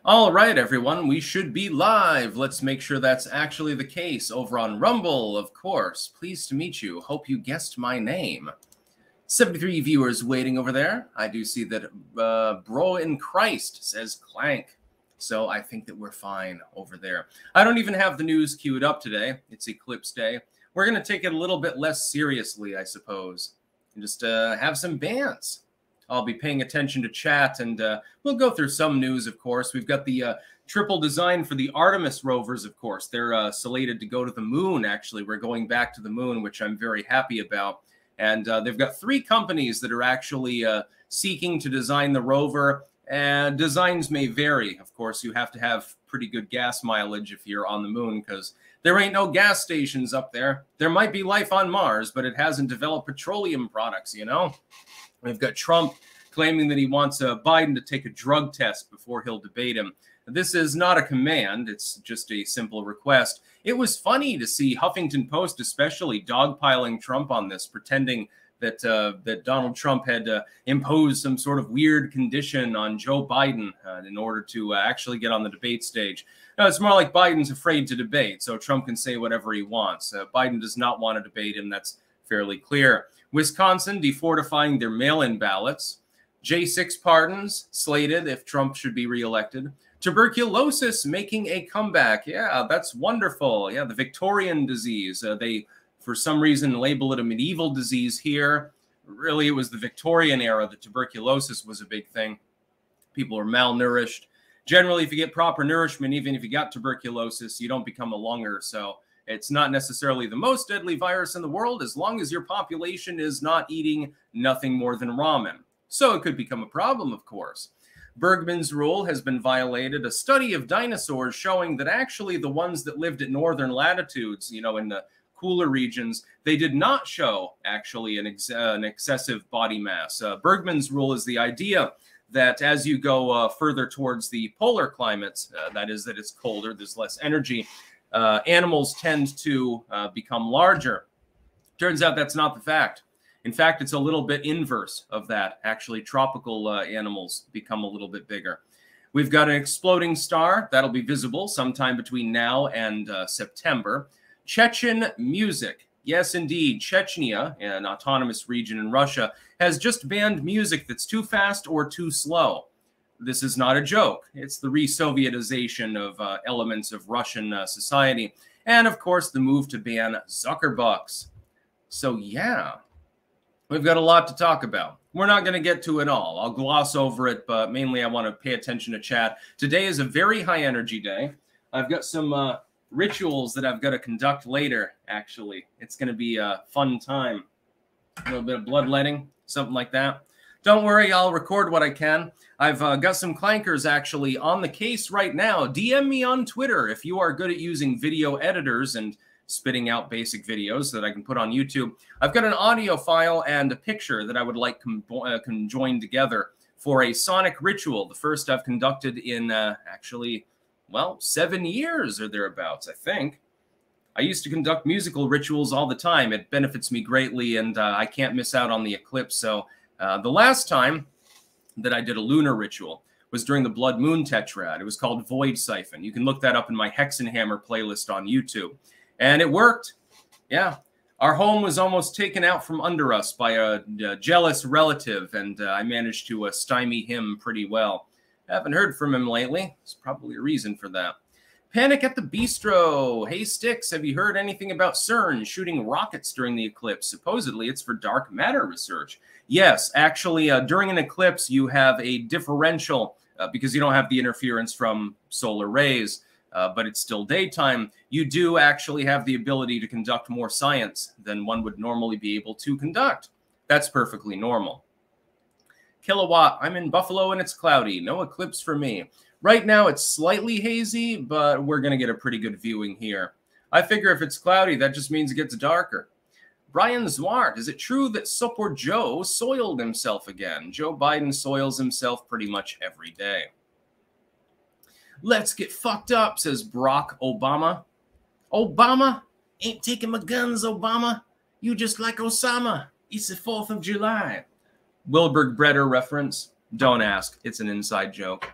All right, everyone, we should be live. Let's make sure that's actually the case over on Rumble, of course. Pleased to meet you. Hope you guessed my name. 73 viewers waiting over there. I do see that Bro in Christ says clank. So I think that we're fine over there. I don't even have the news queued up today. It's Eclipse Day. We're going to take it a little bit less seriously, I suppose, and just have some bands. I'll be paying attention to chat, and we'll go through some news, of course. We've got the triple design for the Artemis Rovers, of course. They're slated to go to the moon, actually. We're going back to the moon, which I'm very happy about. And they've got 3 companies that are actually seeking to design the rover. And designs may vary. Of course, you have to have pretty good gas mileage if you're on the moon, because there ain't no gas stations up there. There might be life on Mars, but it hasn't developed petroleum products, you know? We've got Trump claiming that he wants Biden to take a drug test before he'll debate him. This is not a command. It's just a simple request. It was funny to see Huffington Post especially dogpiling Trump on this, pretending that that Donald Trump had imposed some sort of weird condition on Joe Biden in order to actually get on the debate stage. No, it's more like Biden's afraid to debate, so Trump can say whatever he wants. Biden does not want to debate him. That's fairly clear. Wisconsin defortifying their mail-in ballots. J6 pardons slated if Trump should be reelected. Tuberculosis making a comeback. Yeah, that's wonderful. Yeah, the Victorian disease. They, for some reason, label it a medieval disease here. Really, it was the Victorian era that tuberculosis was a big thing. People are malnourished. Generally, if you get proper nourishment, even if you got tuberculosis, you don't become a lunger. So it's not necessarily the most deadly virus in the world as long as your population is not eating nothing more than ramen. So it could become a problem, of course. Bergman's rule has been violated. A study of dinosaurs showing that actually the ones that lived at northern latitudes, you know, in the cooler regions, they did not show actually an excessive body mass. Bergman's rule is the idea that as you go further towards the polar climates, that is that it's colder, there's less energy, animals tend to become larger. Turns out that's not the fact. In fact, it's a little bit inverse of that. Actually, tropical animals become a little bit bigger. We've got an exploding star that'll be visible sometime between now and September. Chechen music. Yes, indeed. Chechnya, an autonomous region in Russia, has just banned music that's too fast or too slow. This is not a joke. It's the re-Sovietization of elements of Russian society. And, of course, the move to ban Zuckerbucks. So, yeah, we've got a lot to talk about. We're not going to get to it all. I'll gloss over it, but mainly I want to pay attention to chat. Today is a very high-energy day. I've got some rituals that I've got to conduct later, actually. It's going to be a fun time. A little bit of bloodletting, something like that. Don't worry, I'll record what I can. I've got some clankers actually on the case right now. DM me on Twitter if you are good at using video editors and spitting out basic videos that I can put on YouTube. I've got an audio file and a picture that I would like conjoined together for a sonic ritual. The first I've conducted in actually, well, 7 years or thereabouts, I think. I used to conduct musical rituals all the time. It benefits me greatly, and I can't miss out on the eclipse. So the last time that I did a lunar ritual was during the Blood Moon Tetrad. It was called Void Siphon. You can look that up in my Hexenhammer playlist on YouTube. And it worked. Yeah. Our home was almost taken out from under us by a jealous relative, and I managed to stymie him pretty well. Haven't heard from him lately. There's probably a reason for that. Panic at the Bistro. Hey, Sticks, have you heard anything about CERN shooting rockets during the eclipse? Supposedly, it's for dark matter research. Yes, actually, during an eclipse, you have a differential because you don't have the interference from solar rays, but it's still daytime. You do actually have the ability to conduct more science than one would normally be able to conduct. That's perfectly normal. Kilowatt, I'm in Buffalo and it's cloudy. No eclipse for me. Right now it's slightly hazy, but we're going to get a pretty good viewing here. I figure if it's cloudy, that just means it gets darker. Brian Zwart, is it true that Sopor Joe soiled himself again? Joe Biden soils himself pretty much every day. Let's get fucked up, says Barack Obama. Obama? Ain't taking my guns, Obama. You just like Osama. It's the 4th of July. Wilbur Breder reference. Don't ask. It's an inside joke.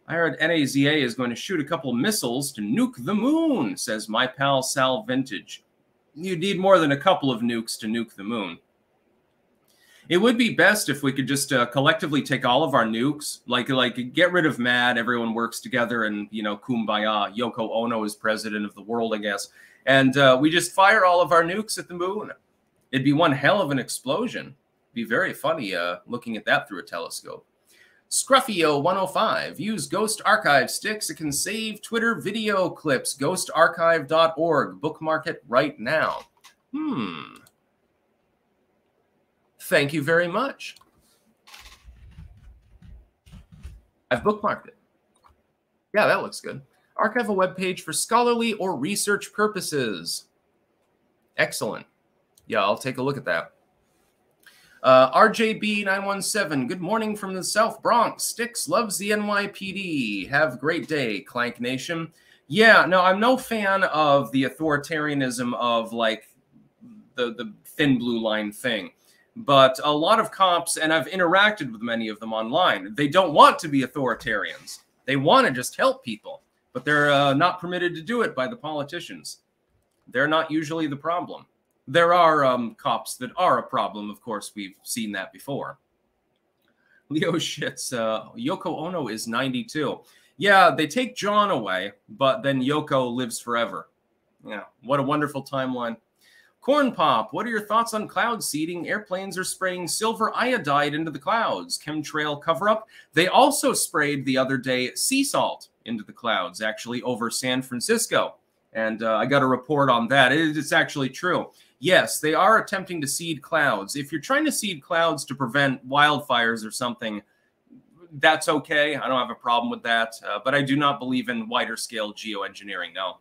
I heard NAZA is going to shoot a couple missiles to nuke the moon, says my pal Sal Vintage. You need more than a couple of nukes to nuke the moon. It would be best if we could just collectively take all of our nukes, like get rid of MAD, everyone works together, and, you know, kumbaya, Yoko Ono is president of the world, I guess. And we just fire all of our nukes at the moon. It'd be one hell of an explosion. It'd be very funny looking at that through a telescope. Scruffio105, use Ghost Archive sticks. It can save Twitter video clips. Ghostarchive.org. Bookmark it right now. Thank you very much. I've bookmarked it. Yeah, that looks good. Archive a web page for scholarly or research purposes. Excellent. Yeah, I'll take a look at that. RJB917, good morning from the South Bronx. Sticks loves the NYPD. Have a great day, Clank Nation. Yeah, no, I'm no fan of the authoritarianism of, like, the thin blue line thing. But a lot of cops, and I've interacted with many of them online, they don't want to be authoritarians. They want to just help people, but they're not permitted to do it by the politicians. They're not usually the problem. There are cops that are a problem, of course. We've seen that before. Leo shits. Yoko Ono is 92. Yeah, they take John away, but then Yoko lives forever. Yeah, what a wonderful timeline. Corn Pop, what are your thoughts on cloud seeding? Airplanes are spraying silver iodide into the clouds. Chemtrail cover-up. They also sprayed the other day sea salt into the clouds, actually over San Francisco. And I got a report on that. It's actually true. Yes, they are attempting to seed clouds. If you're trying to seed clouds to prevent wildfires or something, that's okay. I don't have a problem with that. But I do not believe in wider scale geoengineering, no.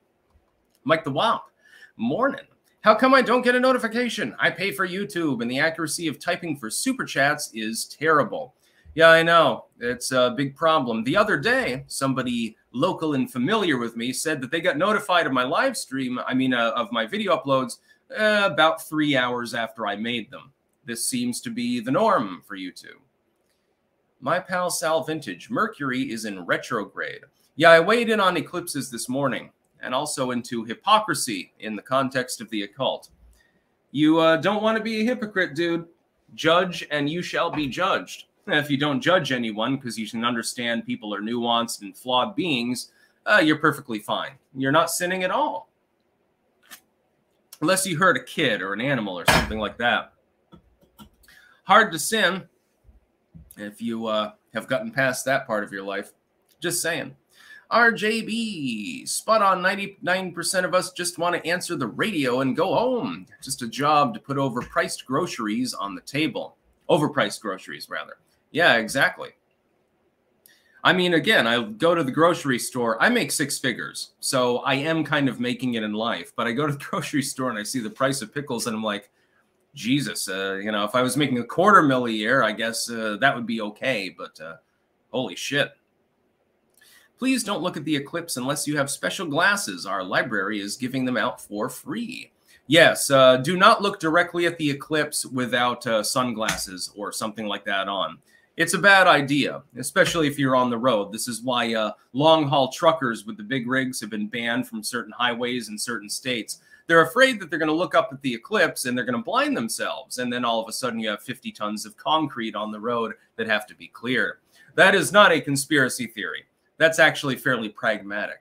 Mike the Wop, morning. How come I don't get a notification? I pay for YouTube, and the accuracy of typing for super chats is terrible. Yeah, I know. It's a big problem. The other day, somebody local and familiar with me said that they got notified of my live stream, of my video uploads, about 3 hours after I made them. This seems to be the norm for YouTube. My pal Sal Vintage, Mercury is in retrograde. Yeah, I weighed in on eclipses this morning, and also into hypocrisy in the context of the occult. You don't want to be a hypocrite, dude. Judge, and you shall be judged. If you don't judge anyone because you can understand people are nuanced and flawed beings, you're perfectly fine. You're not sinning at all. Unless you hurt a kid or an animal or something like that. Hard to sin if you have gotten past that part of your life. Just saying. RJB, spot on. 99% of us just want to answer the radio and go home. Just a job to put overpriced groceries on the table. Overpriced groceries, rather. Yeah, exactly. I mean, again, I go to the grocery store. I make 6 figures, so I am kind of making it in life. But I go to the grocery store and I see the price of pickles, and I'm like, Jesus, you know, if I was making $250,000 a year, I guess that would be okay. But holy shit. Please don't look at the eclipse unless you have special glasses. Our library is giving them out for free. Yes, do not look directly at the eclipse without sunglasses or something like that on. It's a bad idea, especially if you're on the road. This is why long-haul truckers with the big rigs have been banned from certain highways in certain states. They're afraid that they're going to look up at the eclipse and they're going to blind themselves. And then all of a sudden you have 50 tons of concrete on the road that have to be cleared. That is not a conspiracy theory. That's actually fairly pragmatic.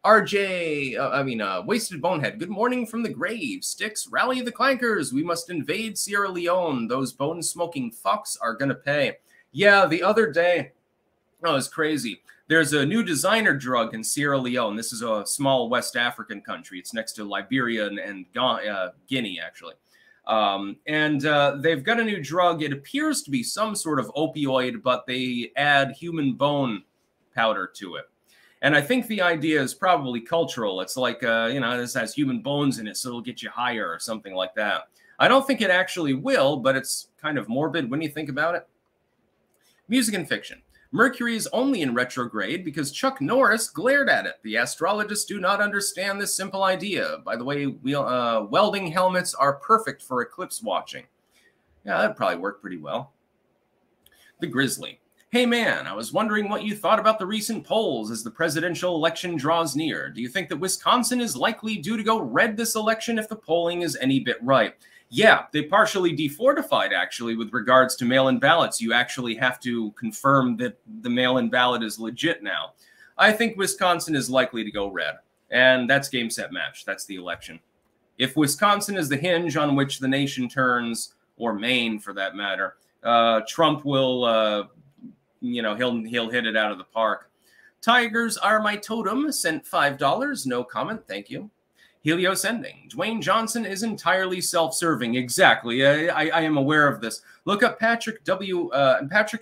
Wasted Bonehead, good morning from the grave. Sticks, rally the clankers. We must invade Sierra Leone. Those bone-smoking fucks are going to pay. Yeah, the other day, oh, it's crazy. There's a new designer drug in Sierra Leone. This is a small West African country. It's next to Liberia and Guinea, actually. They've got a new drug. It appears to be some sort of opioid, but they add human bone powder to it. And I think the idea is probably cultural. It's like, this has human bones in it, so it'll get you higher or something like that. I don't think it actually will, but it's kind of morbid when you think about it. Music and fiction. Mercury is only in retrograde because Chuck Norris glared at it. The astrologists do not understand this simple idea. By the way, welding helmets are perfect for eclipse watching. Yeah, that'd probably work pretty well. The Grizzly. Hey man, I was wondering what you thought about the recent polls as the presidential election draws near. Do you think that Wisconsin is likely due to go red this election if the polling is any bit right? Yeah, they partially defortified, actually, with regards to mail-in ballots. You actually have to confirm that the mail-in ballot is legit now. I think Wisconsin is likely to go red, and that's game, set, match. That's the election. If Wisconsin is the hinge on which the nation turns, or Maine for that matter, Trump will... he'll hit it out of the park. Tigers are my totem. Sent $5. No comment. Thank you. Helios ending. Dwayne Johnson is entirely self-serving. Exactly. I am aware of this. Look up Patrick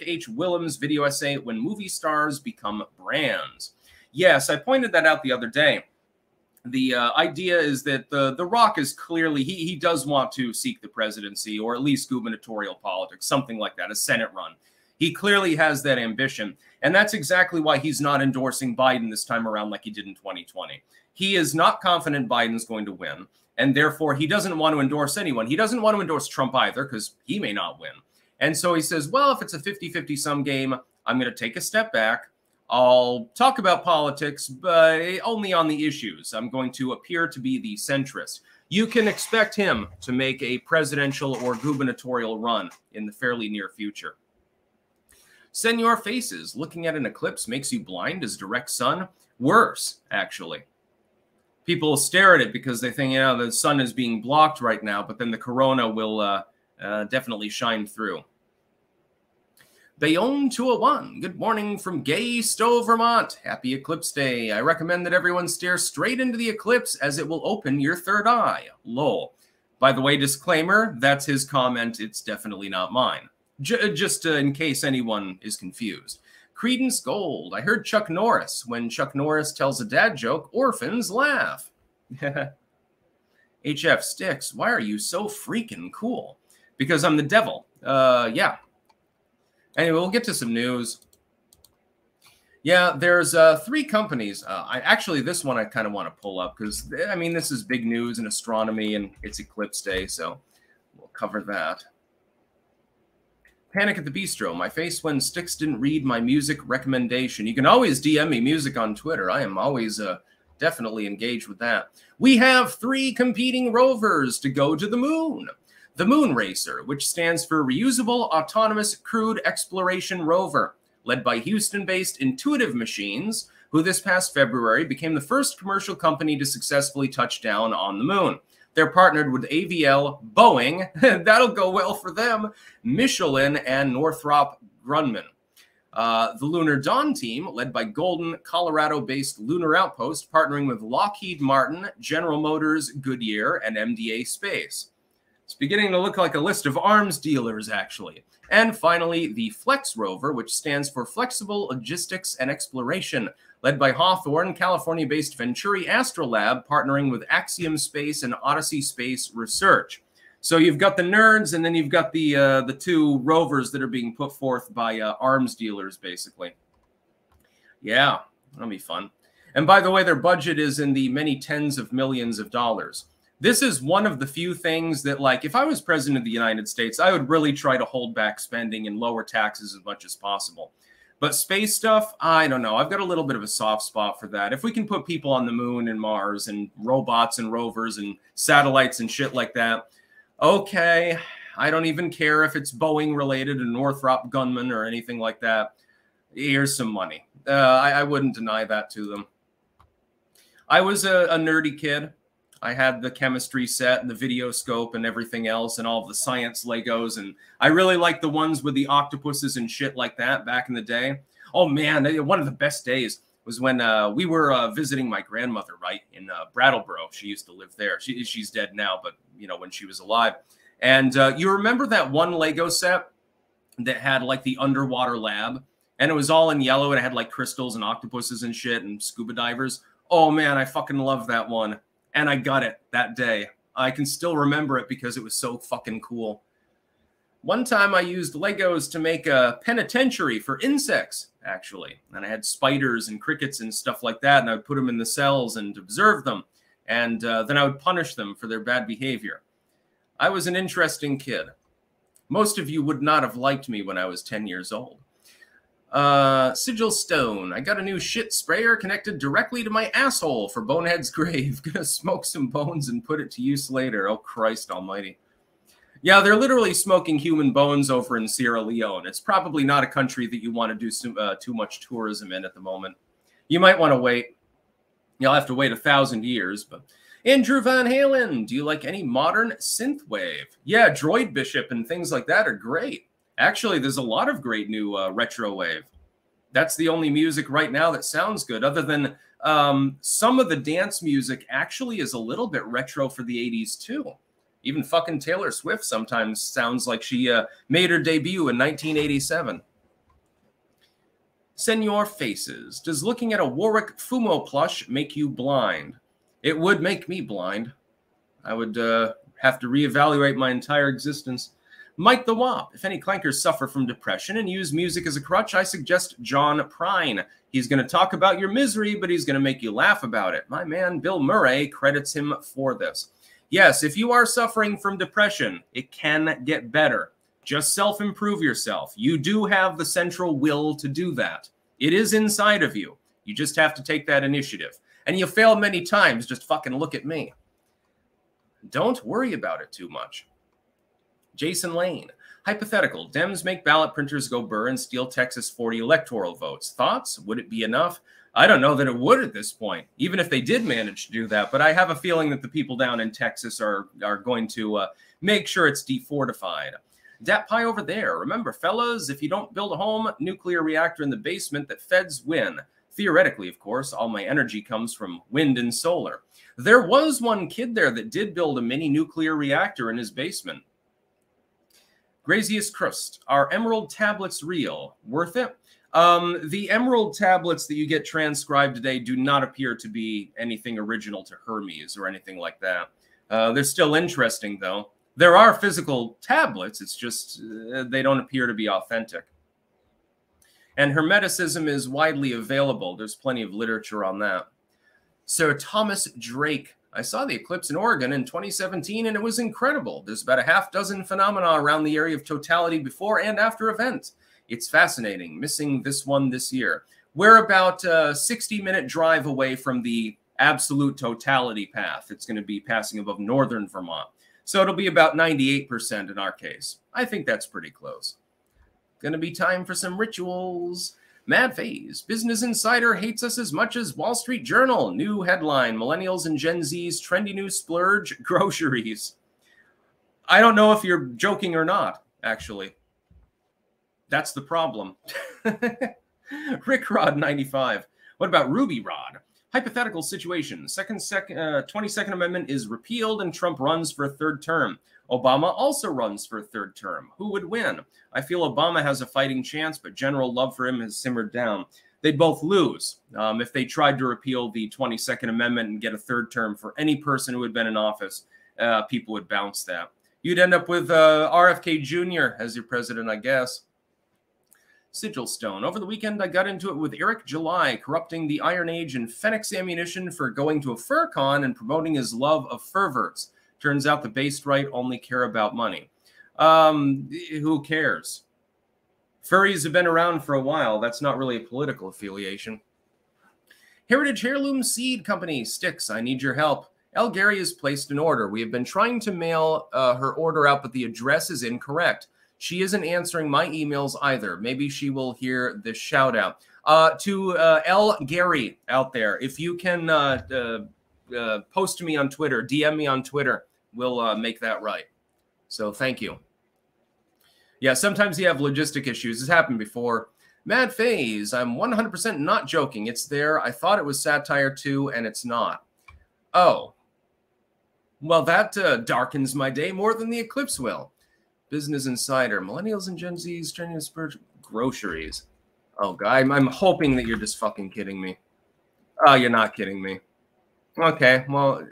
H. Willems' video essay, When Movie Stars Become Brands. Yes, I pointed that out the other day. The idea is that the Rock is clearly, he does want to seek the presidency, or at least gubernatorial politics, something like that, a Senate run. He clearly has that ambition, and that's exactly why he's not endorsing Biden this time around like he did in 2020. He is not confident Biden's going to win, and therefore he doesn't want to endorse anyone. He doesn't want to endorse Trump either because he may not win. And so he says, well, if it's a 50-50 sum game, I'm going to take a step back. I'll talk about politics, but only on the issues. I'm going to appear to be the centrist. You can expect him to make a presidential or gubernatorial run in the fairly near future. Senor Faces, looking at an eclipse makes you blind as direct sun? Worse, actually. People stare at it because they think, the sun is being blocked right now, but then the corona will definitely shine through. Bayonne 201, good morning from Gay Stowe, Vermont. Happy Eclipse Day. I recommend that everyone stare straight into the eclipse as it will open your third eye. Lol. By the way, disclaimer, that's his comment. It's definitely not mine. Just in case anyone is confused. Credence Gold. I heard Chuck Norris. When Chuck Norris tells a dad joke, orphans laugh. HF Sticks. Why are you so freaking cool? Because I'm the devil. Yeah. Anyway, we'll get to some news. Yeah, there's 3 companies. This one I kind of want to pull up because, I mean, this is big news in astronomy and it's Eclipse Day, so we'll cover that. Panic at the Bistro. My face when Sticks didn't read my music recommendation. You can always DM me music on Twitter. I am always definitely engaged with that. We have 3 competing rovers to go to the moon. The Moon Racer, which stands for Reusable Autonomous Crewed Exploration Rover, led by Houston-based Intuitive Machines, who this past February became the first commercial company to successfully touch down on the moon. They're partnered with AVL, Boeing, that'll go well for them, Michelin, and Northrop Grumman. The Lunar Dawn team, led by Golden, Colorado-based Lunar Outpost, partnering with Lockheed Martin, General Motors, Goodyear, and MDA Space. It's beginning to look like a list of arms dealers, actually. And finally, the Flex Rover, which stands for Flexible Logistics and Exploration, led by Hawthorne, California-based Venturi Astrolab, partnering with Axiom Space and Odyssey Space Research. So you've got the nerds, and then you've got the 2 rovers that are being put forth by arms dealers, basically. Yeah, that'll be fun. And by the way, their budget is in the many tens of millions of dollars. This is one of the few things that, like, if I was president of the United States, I would really try to hold back spending and lower taxes as much as possible. But space stuff, I don't know. I've got a little bit of a soft spot for that. If we can put people on the moon and Mars and robots and rovers and satellites and shit like that, okay. I don't even care if it's Boeing related or Northrop Grumman or anything like that. Here's some money. I wouldn't deny that to them. I was a nerdy kid. I had the chemistry set and the video scope and everything else and all of the science Legos. And I really liked the ones with the octopuses and shit like that back in the day. Oh, man, one of the best days was when we were visiting my grandmother, right, in Brattleboro. She used to live there. She's dead now, but, when she was alive. And you remember that one Lego set that had, like, the underwater lab? And it was all in yellow and it had, like, crystals and octopuses and shit and scuba divers. Oh, man, I fucking love that one. And I got it that day. I can still remember it because it was so fucking cool. One time I used Legos to make a penitentiary for insects, actually. And I had spiders and crickets and stuff like that, and I would put them in the cells and observe them. And then I would punish them for their bad behavior. I was an interesting kid. Most of you would not have liked me when I was 10 years old. Sigil Stone. I got a new shit sprayer connected directly to my asshole for Bonehead's grave. Gonna smoke some bones and put it to use later. Oh, Christ almighty. Yeah, they're literally smoking human bones over in Sierra Leone. It's probably not a country that you want to do too much tourism in at the moment. You might want to wait. You'll have to wait 1,000 years. But Andrew Van Halen, do you like any modern synthwave? Yeah, Droid Bishop and things like that are great. Actually, there's a lot of great new retro wave. That's the only music right now that sounds good, other than some of the dance music actually is a little bit retro for the 80s too. Even fucking Taylor Swift sometimes sounds like she made her debut in 1987. Senor Faces. Does looking at a Warwick Fumo plush make you blind? It would make me blind. I would have to reevaluate my entire existence. Mike the Wop. If any clankers suffer from depression and use music as a crutch, I suggest John Prine. He's going to talk about your misery, but he's going to make you laugh about it. My man Bill Murray credits him for this. Yes, if you are suffering from depression, it can get better. Just self-improve yourself. You do have the central will to do that. It is inside of you. You just have to take that initiative. And you fail many times. Just fucking look at me. Don't worry about it too much. Jason Lane. Hypothetical. Dems make ballot printers go burr and steal Texas 40 electoral votes. Thoughts? Would it be enough? I don't know that it would at this point, even if they did manage to do that. But I have a feeling that the people down in Texas are going to make sure it's defortified. Dat Pie over there. Remember, fellas, if you don't build a home nuclear reactor in the basement, that feds win. Theoretically, of course, all my energy comes from wind and solar. There was one kid there that did build a mini nuclear reactor in his basement. Grazius Crust. Are emerald tablets real? Worth it? The emerald tablets that you get transcribed today do not appear to be anything original to Hermes or anything like that. They're still interesting, though. There are physical tablets. It's just they don't appear to be authentic. And Hermeticism is widely available. There's plenty of literature on that. Sir Thomas Drake. I saw the eclipse in Oregon in 2017, and it was incredible. There's about a half-dozen phenomena around the area of totality before and after events. It's fascinating. Missing this one this year. We're about a 60-minute drive away from the absolute totality path. It's going to be passing above northern Vermont. So it'll be about 98% in our case. I think that's pretty close. Going to be time for some rituals. Mad Phase. Business Insider hates us as much as Wall Street Journal. New headline. Millennials and Gen Z's trendy new splurge groceries. I don't know if you're joking or not, actually. That's the problem. Rick Rod 95. What about Ruby Rod? Hypothetical situation. 22nd Amendment is repealed and Trump runs for a third term. Obama also runs for a third term. Who would win? I feel Obama has a fighting chance, but general love for him has simmered down. They'd both lose if they tried to repeal the 22nd Amendment and get a third term for any person who had been in office. People would bounce that. You'd end up with RFK Jr. as your president, I guess. Sigil Stone. Over the weekend, I got into it with Eric July, corrupting the Iron Age and Phoenix Ammunition for going to a fur con and promoting his love of furverts. Turns out the based right only care about money. Who cares? Furries have been around for a while. That's not really a political affiliation. Heritage Heirloom Seed Company. Sticks, I need your help. El Gary has placed an order. We have been trying to mail her order out, but the address is incorrect. She isn't answering my emails either. Maybe she will hear this shout out. To El Gary out there, if you can post to me on Twitter, DM me on Twitter, we'll make that right. So thank you. Yeah, sometimes you have logistic issues. It's happened before. Mad Phase, I'm 100% not joking. It's there. I thought it was satire too, and it's not. Oh. Well, that darkens my day more than the eclipse will. Business Insider, Millennials and Gen Z's turning to spurge groceries. Oh, God, I'm hoping that you're just fucking kidding me. Oh, you're not kidding me. Okay, well,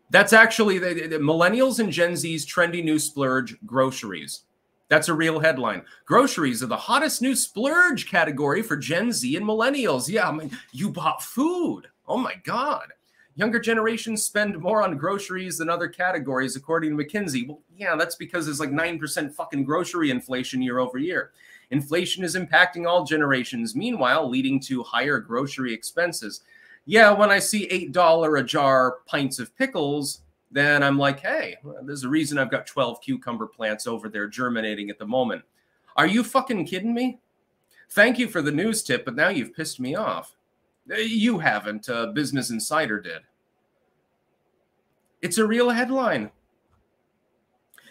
that's actually the Millennials and Gen Z's trendy new splurge groceries. That's a real headline. Groceries are the hottest new splurge category for Gen Z and Millennials. Yeah, I mean, you bought food. Oh, my God. Younger generations spend more on groceries than other categories, according to McKinsey. Well, yeah, that's because there's like 9% fucking grocery inflation year over year. Inflation is impacting all generations, meanwhile leading to higher grocery expenses. Yeah, when I see $8 a jar pints of pickles, then I'm like, hey, there's a reason I've got 12 cucumber plants over there germinating at the moment. Are you fucking kidding me? Thank you for the news tip, but now you've pissed me off. You haven't. Business Insider did. It's a real headline.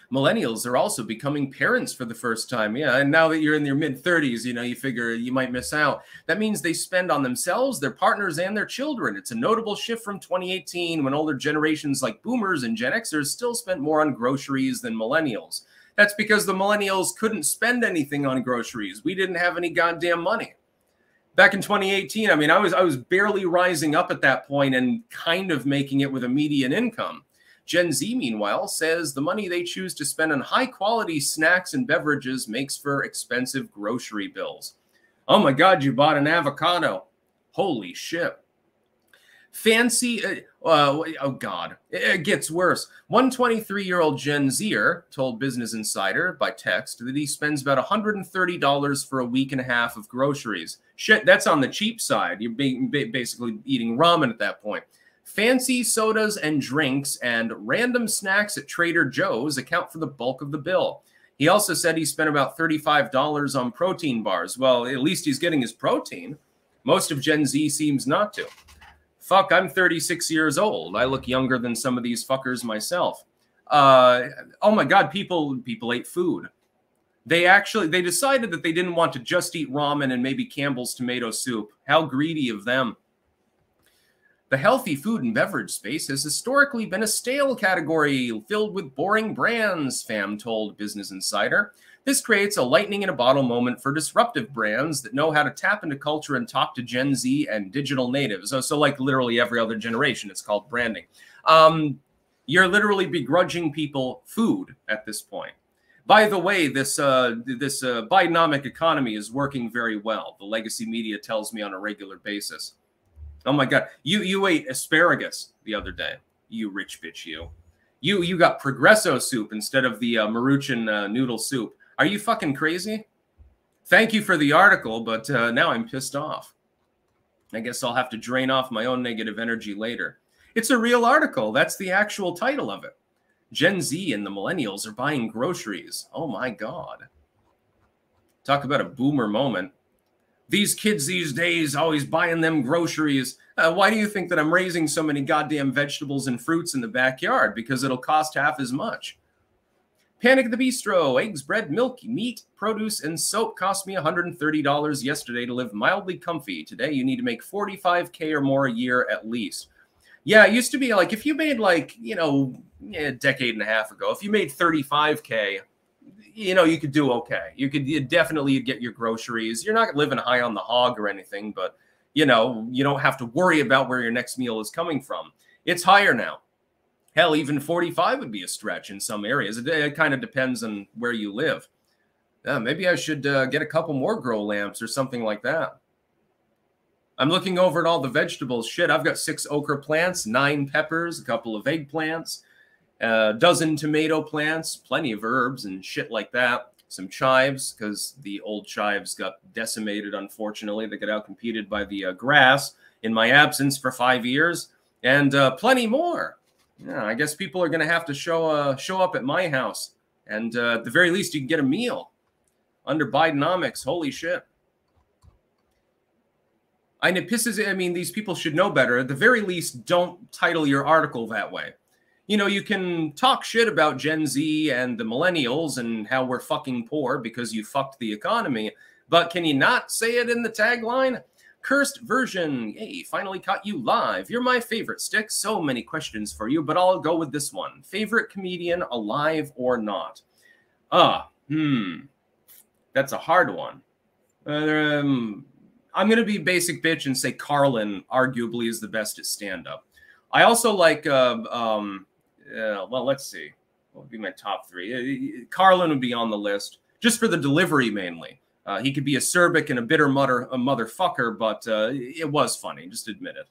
Millennials are also becoming parents for the first time. Yeah, and now that you're in your mid-30s, you know, you figure you might miss out. That means they spend on themselves, their partners, and their children. It's a notable shift from 2018 when older generations like boomers and Gen Xers still spent more on groceries than millennials. That's because the millennials couldn't spend anything on groceries. We didn't have any goddamn money. Back in 2018, I mean, I was barely rising up at that point and kind of making it with a median income. Gen Z, meanwhile, says the money they choose to spend on high-quality snacks and beverages makes for expensive grocery bills. Oh my God, you bought an avocado. Holy shit. Fancy, oh God, it gets worse. One 23-year-old Gen Zer told Business Insider by text that he spends about $130 for a week and a half of groceries. Shit, that's on the cheap side. You're basically eating ramen at that point. Fancy sodas and drinks and random snacks at Trader Joe's account for the bulk of the bill. He also said he spent about $35 on protein bars. Well, at least he's getting his protein. Most of Gen Z seems not to. Fuck, I'm 36 years old. I look younger than some of these fuckers myself. Oh my God, people ate food. They decided that they didn't want to just eat ramen and maybe Campbell's tomato soup. How greedy of them. The healthy food and beverage space has historically been a stale category filled with boring brands, Pham told Business Insider. This creates a lightning-in-a-bottle moment for disruptive brands that know how to tap into culture and talk to Gen Z and digital natives. So like literally every other generation, it's called branding. You're literally begrudging people food at this point. By the way, this Bidenomic economy is working very well. The legacy media tells me on a regular basis. Oh my God, you ate asparagus the other day. You rich bitch, you. You got Progresso soup instead of the Maruchan noodle soup. Are you fucking crazy? Thank you for the article, but now I'm pissed off. I guess I'll have to drain off my own negative energy later. It's a real article. That's the actual title of it. Gen Z and the millennials are buying groceries. Oh my God. Talk about a boomer moment. These kids these days always buying them groceries. Why do you think that I'm raising so many goddamn vegetables and fruits in the backyard? Because it'll cost half as much. Panic at the Bistro. Eggs, bread, milk, meat, produce, and soap cost me $130 yesterday to live mildly comfy. Today, you need to make $45K or more a year at least. Yeah, it used to be like if you made like, you know, a decade and a half ago, if you made $35K, you know, you could do okay. You'd definitely get your groceries. You're not living high on the hog or anything, but, you know, you don't have to worry about where your next meal is coming from. It's higher now. Hell, even 45 would be a stretch in some areas. It kind of depends on where you live. Maybe I should get a couple more grow lamps or something like that. I'm looking over at all the vegetables. Shit, I've got 6 okra plants, 9 peppers, a couple of eggplants, a dozen tomato plants, plenty of herbs and shit like that. Some chives, because the old chives got decimated, unfortunately. They got outcompeted by the grass in my absence for 5 years, and plenty more. Yeah, I guess people are going to have to show up at my house, and at the very least, you can get a meal under Bidenomics. Holy shit. And it pisses, I mean, these people should know better. At the very least, don't title your article that way. You know, you can talk shit about Gen Z and the millennials and how we're fucking poor because you fucked the economy, but can you not say it in the tagline? Cursed version. Hey, finally caught you live. You're my favorite, Stick. So many questions for you, but I'll go with this one. Favorite comedian, alive or not? That's a hard one. I'm going to be basic bitch and say Carlin arguably is the best at stand-up. I also like, well, let's see. What would be my top 3? Carlin would be on the list, just for the delivery mainly. He could be acerbic and a bitter motherfucker, but it was funny, just admit it.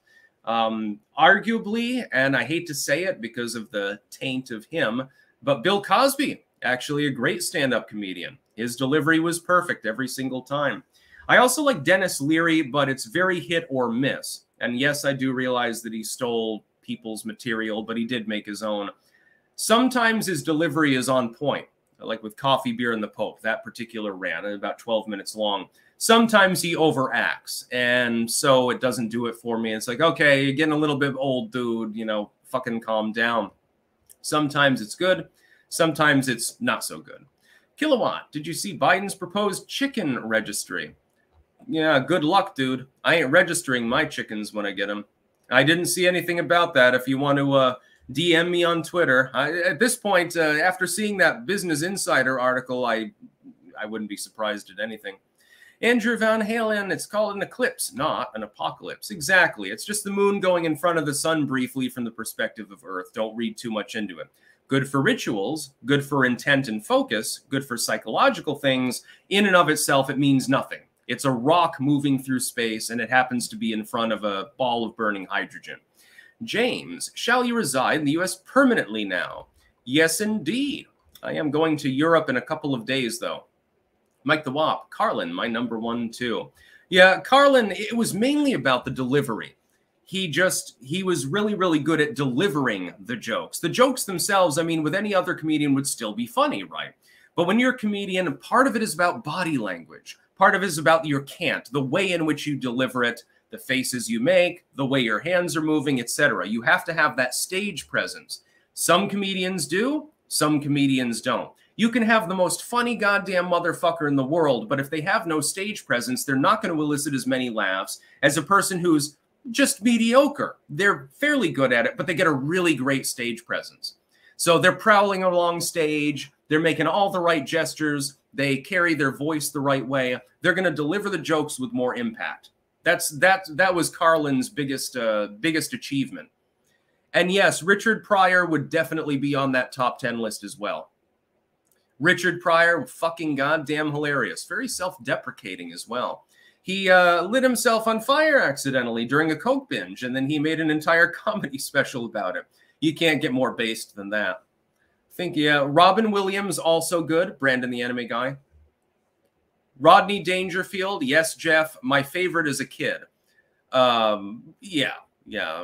Arguably, and I hate to say it because of the taint of him, but Bill Cosby, actually a great stand-up comedian. His delivery was perfect every single time. I also like Dennis Leary, but it's very hit or miss. And yes, I do realize that he stole people's material, but he did make his own. Sometimes his delivery is on point, like with Coffee, Beer, and the Pope. That particular rant, about 12 minutes long. Sometimes he overacts, and so it doesn't do it for me. It's like, okay, you're getting a little bit old, dude, you know, fucking calm down. Sometimes it's good. Sometimes it's not so good. Kilowatt, did you see Biden's proposed chicken registry? Yeah, good luck, dude. I ain't registering my chickens when I get them. I didn't see anything about that. If you want to DM me on Twitter. At this point, after seeing that Business Insider article, I wouldn't be surprised at anything. Andrew Van Halen, it's called an eclipse, not an apocalypse. Exactly. It's just the moon going in front of the sun briefly from the perspective of Earth. Don't read too much into it. Good for rituals, good for intent and focus, good for psychological things. In and of itself, it means nothing. It's a rock moving through space, and it happens to be in front of a ball of burning hydrogen. James, shall you reside in the U.S. permanently now? Yes, indeed. I am going to Europe in a couple of days, though. Mike the Wop, Carlin, my number 1, too. Yeah, Carlin, it was mainly about the delivery. He was really, really good at delivering the jokes. The jokes themselves, I mean, with any other comedian would still be funny, right? But when you're a comedian, part of it is about body language. Part of it is about your cant, the way in which you deliver it, the faces you make, the way your hands are moving, etc. You have to have that stage presence. Some comedians do, some comedians don't. You can have the most funny goddamn motherfucker in the world, but if they have no stage presence, they're not going to elicit as many laughs as a person who's just mediocre. They're fairly good at it, but they get a really great stage presence. So they're prowling along stage, they're making all the right gestures, they carry their voice the right way, they're going to deliver the jokes with more impact. That was Carlin's biggest achievement. And yes, Richard Pryor would definitely be on that top 10 list as well. Richard Pryor, fucking goddamn hilarious. Very self-deprecating as well. He lit himself on fire accidentally during a coke binge, and then he made an entire comedy special about it. You can't get more based than that. I think, yeah, Robin Williams, also good. Brandon, the anime guy. Rodney Dangerfield, yes, Jeff. My favorite as a kid. Yeah.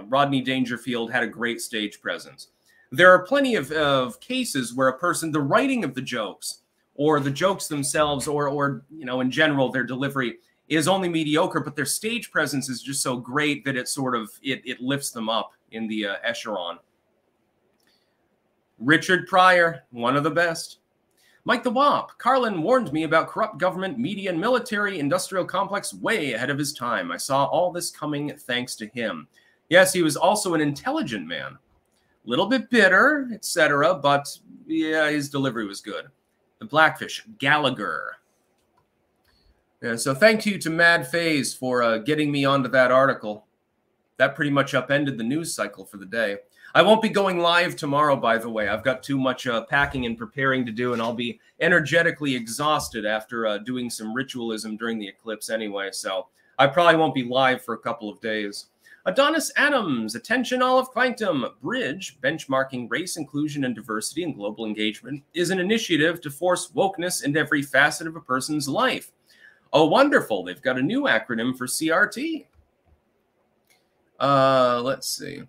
Rodney Dangerfield had a great stage presence. There are plenty of cases where a person, the writing of the jokes or the jokes themselves or you know, in general, their delivery is only mediocre, but their stage presence is just so great that it sort of, it lifts them up in the echelon. Richard Pryor, one of the best. Mike the Wop, Carlin warned me about corrupt government, media, and military industrial complex way ahead of his time. I saw all this coming thanks to him. Yes, he was also an intelligent man. Little bit bitter, etc., but yeah, his delivery was good. The Blackfish, Gallagher. Yeah, so thank you to Mad Phase for getting me onto that article. That pretty much upended the news cycle for the day. I won't be going live tomorrow, by the way. I've got too much packing and preparing to do, and I'll be energetically exhausted after doing some ritualism during the eclipse anyway, so I probably won't be live for a couple of days. Adonis Adams, attention all of Plankton. Bridge, benchmarking race, inclusion, and diversity in global engagement, is an initiative to force wokeness into every facet of a person's life. Oh, wonderful. They've got a new acronym for CRT. Let's see.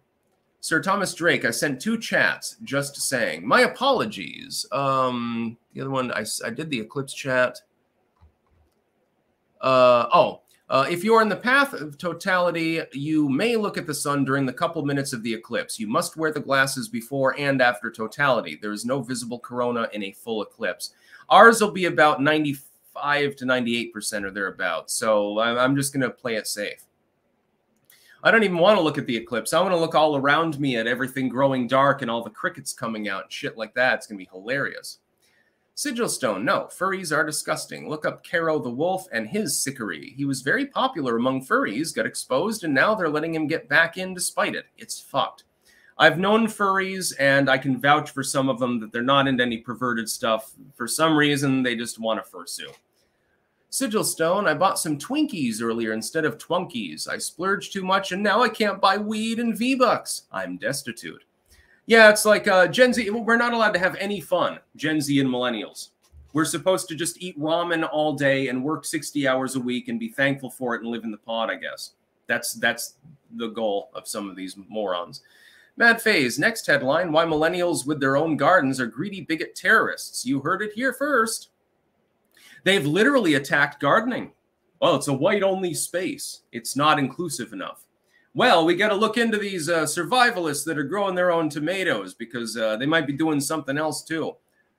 Sir Thomas Drake, I sent 2 chats just saying. My apologies. The other one, I did the Eclipse chat. If you are in the path of totality, you may look at the sun during the couple minutes of the eclipse. You must wear the glasses before and after totality. There is no visible corona in a full eclipse. Ours will be about 95 to 98% or thereabouts. So I'm just going to play it safe. I don't even want to look at the eclipse. I want to look all around me at everything growing dark and all the crickets coming out and shit like that. It's going to be hilarious. Sigilstone, no, furries are disgusting. Look up Caro the Wolf and his sickery. He was very popular among furries, got exposed, and now they're letting him get back in despite it. It's fucked. I've known furries, and I can vouch for some of them that they're not into any perverted stuff. For some reason, they just want a fursuit. Sigilstone, I bought some Twinkies earlier instead of Twunkies. I splurged too much, and now I can't buy weed and V-Bucks. I'm destitute. Yeah, it's like Gen Z. We're not allowed to have any fun, Gen Z and millennials. We're supposed to just eat ramen all day and work 60 hours a week and be thankful for it and live in the pod, I guess. That's the goal of some of these morons. Mad Phase, next headline, why millennials with their own gardens are greedy bigot terrorists. You heard it here first. They've literally attacked gardening. Well, it's a white-only space. It's not inclusive enough. Well, we got to look into these survivalists that are growing their own tomatoes because they might be doing something else too.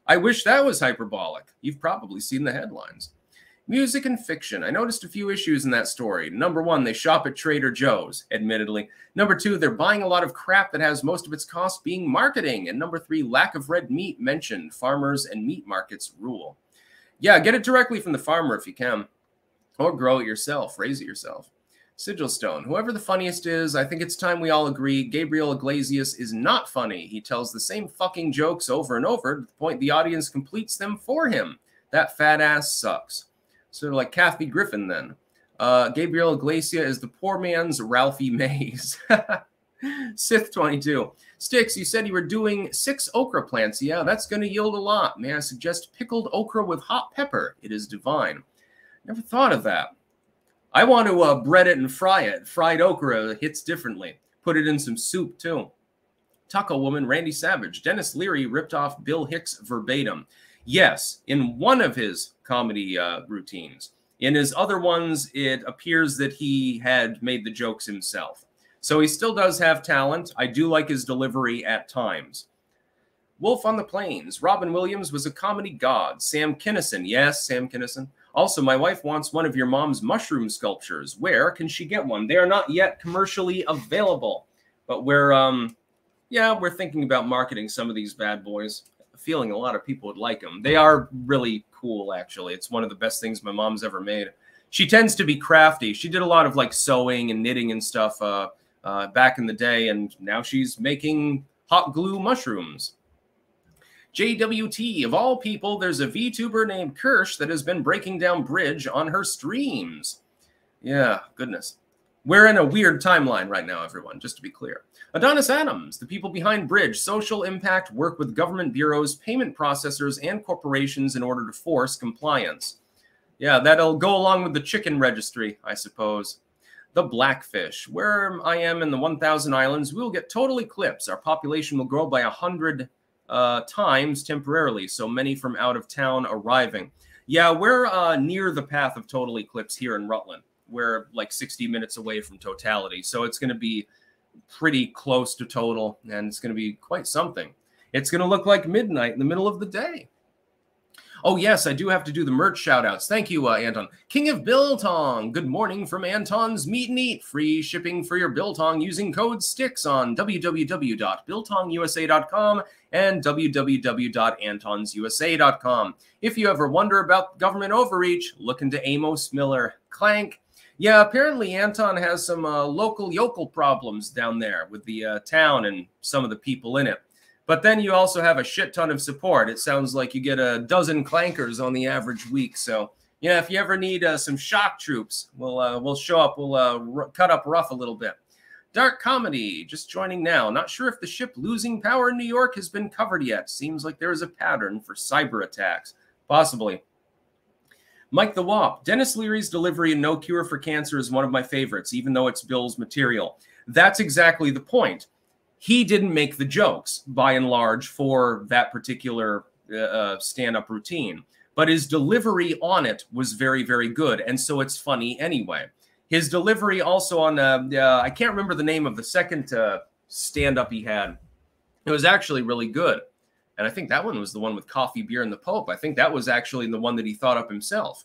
I wish that was hyperbolic. You've probably seen the headlines. Music and fiction. I noticed a few issues in that story. Number one, they shop at Trader Joe's, admittedly. Number two, they're buying a lot of crap that has most of its cost being marketing. And number three, lack of red meat mentioned. Farmers and meat markets rule. Yeah, get it directly from the farmer if you can. Or grow it yourself. Raise it yourself. Sigil Stone. Whoever the funniest is, I think it's time we all agree Gabriel Iglesias is not funny. He tells the same fucking jokes over and over to the point the audience completes them for him. That fat ass sucks. Sort of like Kathy Griffin then. Gabriel Iglesias is the poor man's Ralphie Mays. Sith22. Sticks, you said you were doing 6 okra plants. Yeah, that's going to yield a lot. May I suggest pickled okra with hot pepper? It is divine. Never thought of that. I want to bread it and fry it. Fried okra hits differently. Put it in some soup, too. Taco Woman, Randy Savage. Dennis Leary ripped off Bill Hicks verbatim. Yes, in one of his comedy routines. In his other ones, it appears that he had made the jokes himself. So he still does have talent. I do like his delivery at times. Wolf on the Plains. Robin Williams was a comedy god. Sam Kinison. Yes, Sam Kinison. Also, my wife wants one of your mom's mushroom sculptures. Where can she get one? They are not yet commercially available. But we're thinking about marketing some of these bad boys. Feeling a lot of people would like them. They are really cool, actually. It's one of the best things my mom's ever made. She tends to be crafty. She did a lot of like sewing and knitting and stuff back in the day, and now she's making hot glue mushrooms. JWT, of all people, there's a VTuber named Kirsch that has been breaking down Bridge on her streams. Yeah, goodness. We're in a weird timeline right now, everyone, just to be clear. Adonis Adams, the people behind Bridge, social impact work with government bureaus, payment processors, and corporations in order to force compliance. Yeah, that'll go along with the chicken registry, I suppose. The Blackfish, where I am in the 1,000 Islands, we will get total eclipse. Our population will grow by 100 times temporarily, so many from out of town arriving. Yeah, we're near the path of total eclipse here in Rutland. We're like 60 minutes away from totality, so it's going to be pretty close to total, and it's going to be quite something. It's going to look like midnight in the middle of the day. Oh, yes, I do have to do the merch shout-outs. Thank you, Anton. King of Biltong. Good morning from Anton's Meat and Eat. Free shipping for your biltong using code STICKS on www.biltongusa.com and www.antonsusa.com. If you ever wonder about government overreach, look into Amos Miller. Clank. Yeah, apparently Anton has some local yokel problems down there with the town and some of the people in it. But then you also have a shit ton of support. It sounds like you get a dozen clankers on the average week. So, yeah, if you ever need some shock troops, we'll show up. We'll cut up rough a little bit. Dark Comedy, just joining now. Not sure if the ship losing power in New York has been covered yet. Seems like there is a pattern for cyber attacks. Possibly. Mike the Wop, Dennis Leary's delivery in No Cure for Cancer is one of my favorites, even though it's Bill's material. That's exactly the point. He didn't make the jokes, by and large, for that particular stand-up routine. But his delivery on it was very, very good, and so it's funny anyway. His delivery also on, I can't remember the name of the second stand-up he had. It was actually really good. And I think that one was the one with Coffee, Beer, and the Pope. I think that was actually the one that he thought up himself.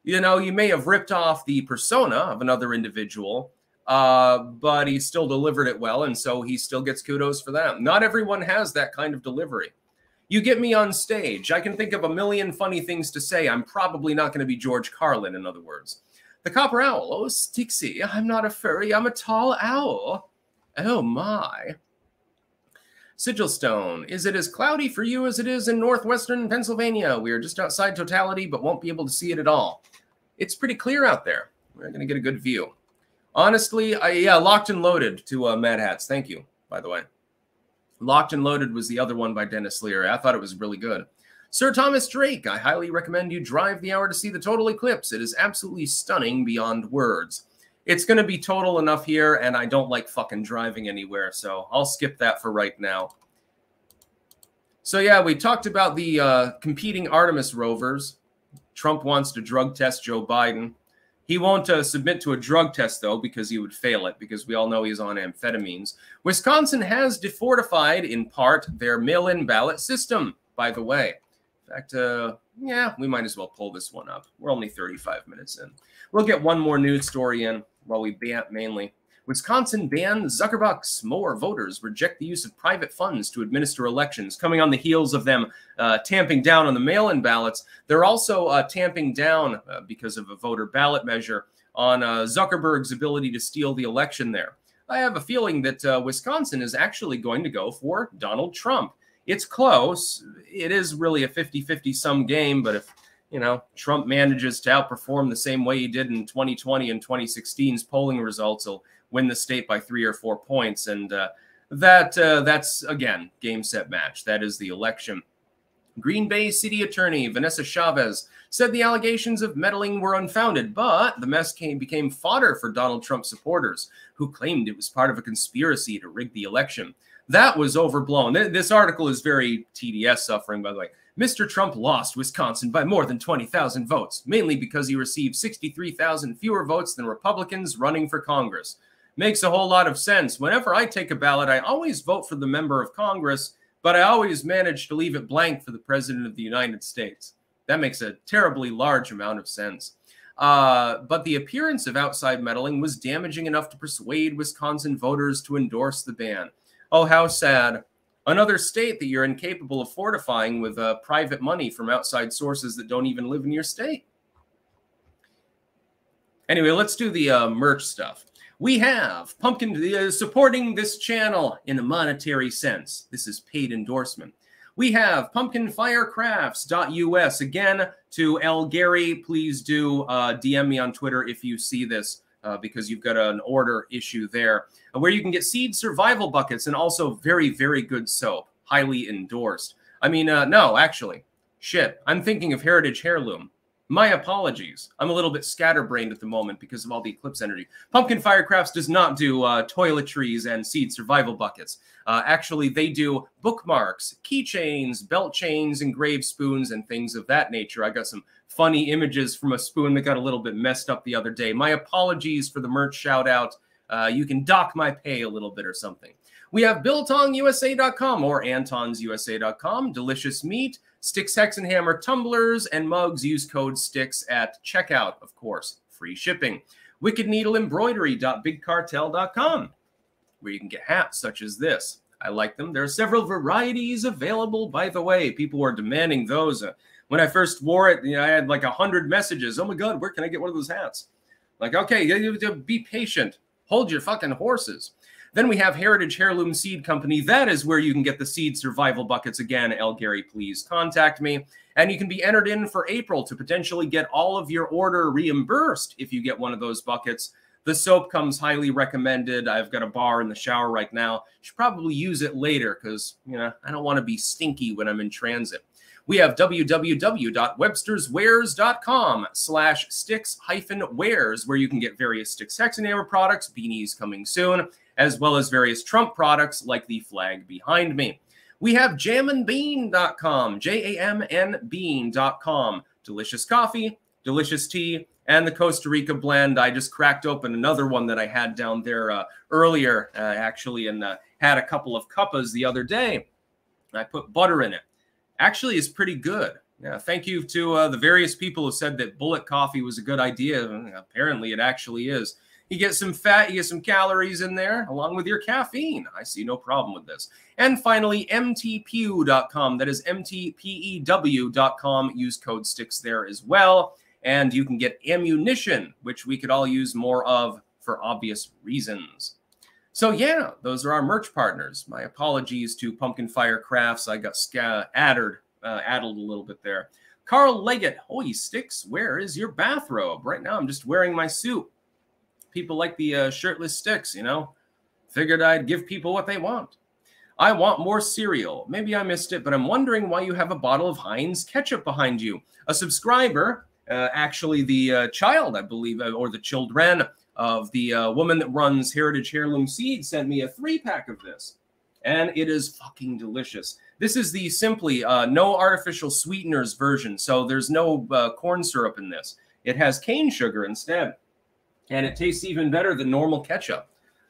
You know, you may have ripped off the persona of another individual, but he still delivered it well, and so he still gets kudos for that. Not everyone has that kind of delivery. You get me on stage, I can think of a million funny things to say. I'm probably not going to be George Carlin, in other words. The Copper Owl. Oh, Stixie, I'm not a furry, I'm a tall owl. Oh, my. Sigil Stone. Is it as cloudy for you as it is in northwestern Pennsylvania? We are just outside totality, but won't be able to see it at all. It's pretty clear out there. We're going to get a good view. Honestly, yeah, Locked and Loaded to Mad Hats. Thank you, by the way. Locked and Loaded was the other one by Dennis Leary. I thought it was really good. Sir Thomas Drake, I highly recommend you drive the hour to see the total eclipse. It is absolutely stunning beyond words. It's going to be total enough here, and I don't like fucking driving anywhere, so I'll skip that for right now. So yeah, we talked about the competing Artemis Rovers. Trump wants to drug test Joe Biden. He won't submit to a drug test, though, because he would fail it, because we all know he's on amphetamines. Wisconsin has defortified, in part, their mail-in ballot system, by the way. In fact, yeah, we might as well pull this one up. We're only 35 minutes in. We'll get one more news story in while we ban mainly. Wisconsin ban Zuckerbucks. More voters reject the use of private funds to administer elections. Coming on the heels of them tamping down on the mail-in ballots, they're also tamping down, because of a voter ballot measure, on Zuckerberg's ability to steal the election there. I have a feeling that Wisconsin is actually going to go for Donald Trump. It's close. It is really a 50-50 sum game, but if, you know, Trump manages to outperform the same way he did in 2020 and 2016's polling results, he'll win the state by 3 or 4 points. And that's, again, game, set, match. That is the election. Green Bay City Attorney Vanessa Chavez said the allegations of meddling were unfounded, but the mess became fodder for Donald Trump supporters who claimed it was part of a conspiracy to rig the election. That was overblown. This article is very TDS suffering, by the way. Mr. Trump lost Wisconsin by more than 20,000 votes, mainly because he received 63,000 fewer votes than Republicans running for Congress. Makes a whole lot of sense. Whenever I take a ballot, I always vote for the member of Congress, but I always manage to leave it blank for the President of the United States. That makes a terribly large amount of sense. But the appearance of outside meddling was damaging enough to persuade Wisconsin voters to endorse the ban. Oh, how sad. Another state that you're incapable of fortifying with private money from outside sources that don't even live in your state. Anyway, let's do the merch stuff. We have Pumpkin supporting this channel in a monetary sense. This is paid endorsement. We have pumpkinfirecrafts.us. Again, to L. Gary, please do DM me on Twitter if you see this. Because you've got an order issue there, where you can get seed survival buckets and also very, very good soap. Highly endorsed. I mean, no, actually. Shit, I'm thinking of Heritage Heirloom. My apologies. I'm a little bit scatterbrained at the moment because of all the eclipse energy. Pumpkin Firecrafts does not do toiletries and seed survival buckets. Actually, they do bookmarks, keychains, belt chains, engraved spoons, and things of that nature. I got some funny images from a spoon that got a little bit messed up the other day. My apologies for the merch shout out. You can dock my pay a little bit or something. We have BiltongUSA.com or AntonsUSA.com. Delicious meat, Sticks Hexenhammer tumblers and mugs. Use code STICKS at checkout, of course. Free shipping. WickedNeedleEmbroidery.BigCartel.com, where you can get hats such as this. I like them. There are several varieties available, by the way. People were demanding those. When I first wore it, you know, I had like 100 messages. Oh my God, where can I get one of those hats? Like, okay, you be patient. Hold your fucking horses. Then we have Heritage Heirloom Seed Company. That is where you can get the seed survival buckets. Again, L. Gary, please contact me. And you can be entered in for April to potentially get all of your order reimbursed if you get one of those buckets. The soap comes highly recommended. I've got a bar in the shower right now. Should probably use it later because, you know, I don't want to be stinky when I'm in transit. We have www.websterswares.com/sticks-wares, where you can get various Sticks Hexenhammer products, beanies coming soon, as well as various Trump products like the flag behind me. We have jamandbean.com, JAMNbean.com. Delicious coffee, delicious tea, and the Costa Rica blend. I just cracked open another one that I had down there earlier, actually, and had a couple of cuppas the other day. I put butter in it. Actually, is pretty good. Yeah, thank you to the various people who said that bullet coffee was a good idea. Apparently, it actually is. You get some fat, you get some calories in there, along with your caffeine. I see no problem with this. And finally, mtpew.com. That is mtpew.com. Use code STICKS there as well. And you can get ammunition, which we could all use more of for obvious reasons. So yeah, those are our merch partners. My apologies to Pumpkin Fire Crafts. I got addled a little bit there. Carl Leggett, holy Sticks, where is your bathrobe? Right now I'm just wearing my suit. People like the shirtless Sticks, you know. Figured I'd give people what they want. I want more cereal. Maybe I missed it, but I'm wondering why you have a bottle of Heinz ketchup behind you. A subscriber, actually the child, I believe, or the children of the woman that runs Heritage Heirloom Seed, sent me a 3-pack of this. And it is fucking delicious. This is the simply no artificial sweeteners version, so there's no corn syrup in this. It has cane sugar instead, and it tastes even better than normal ketchup.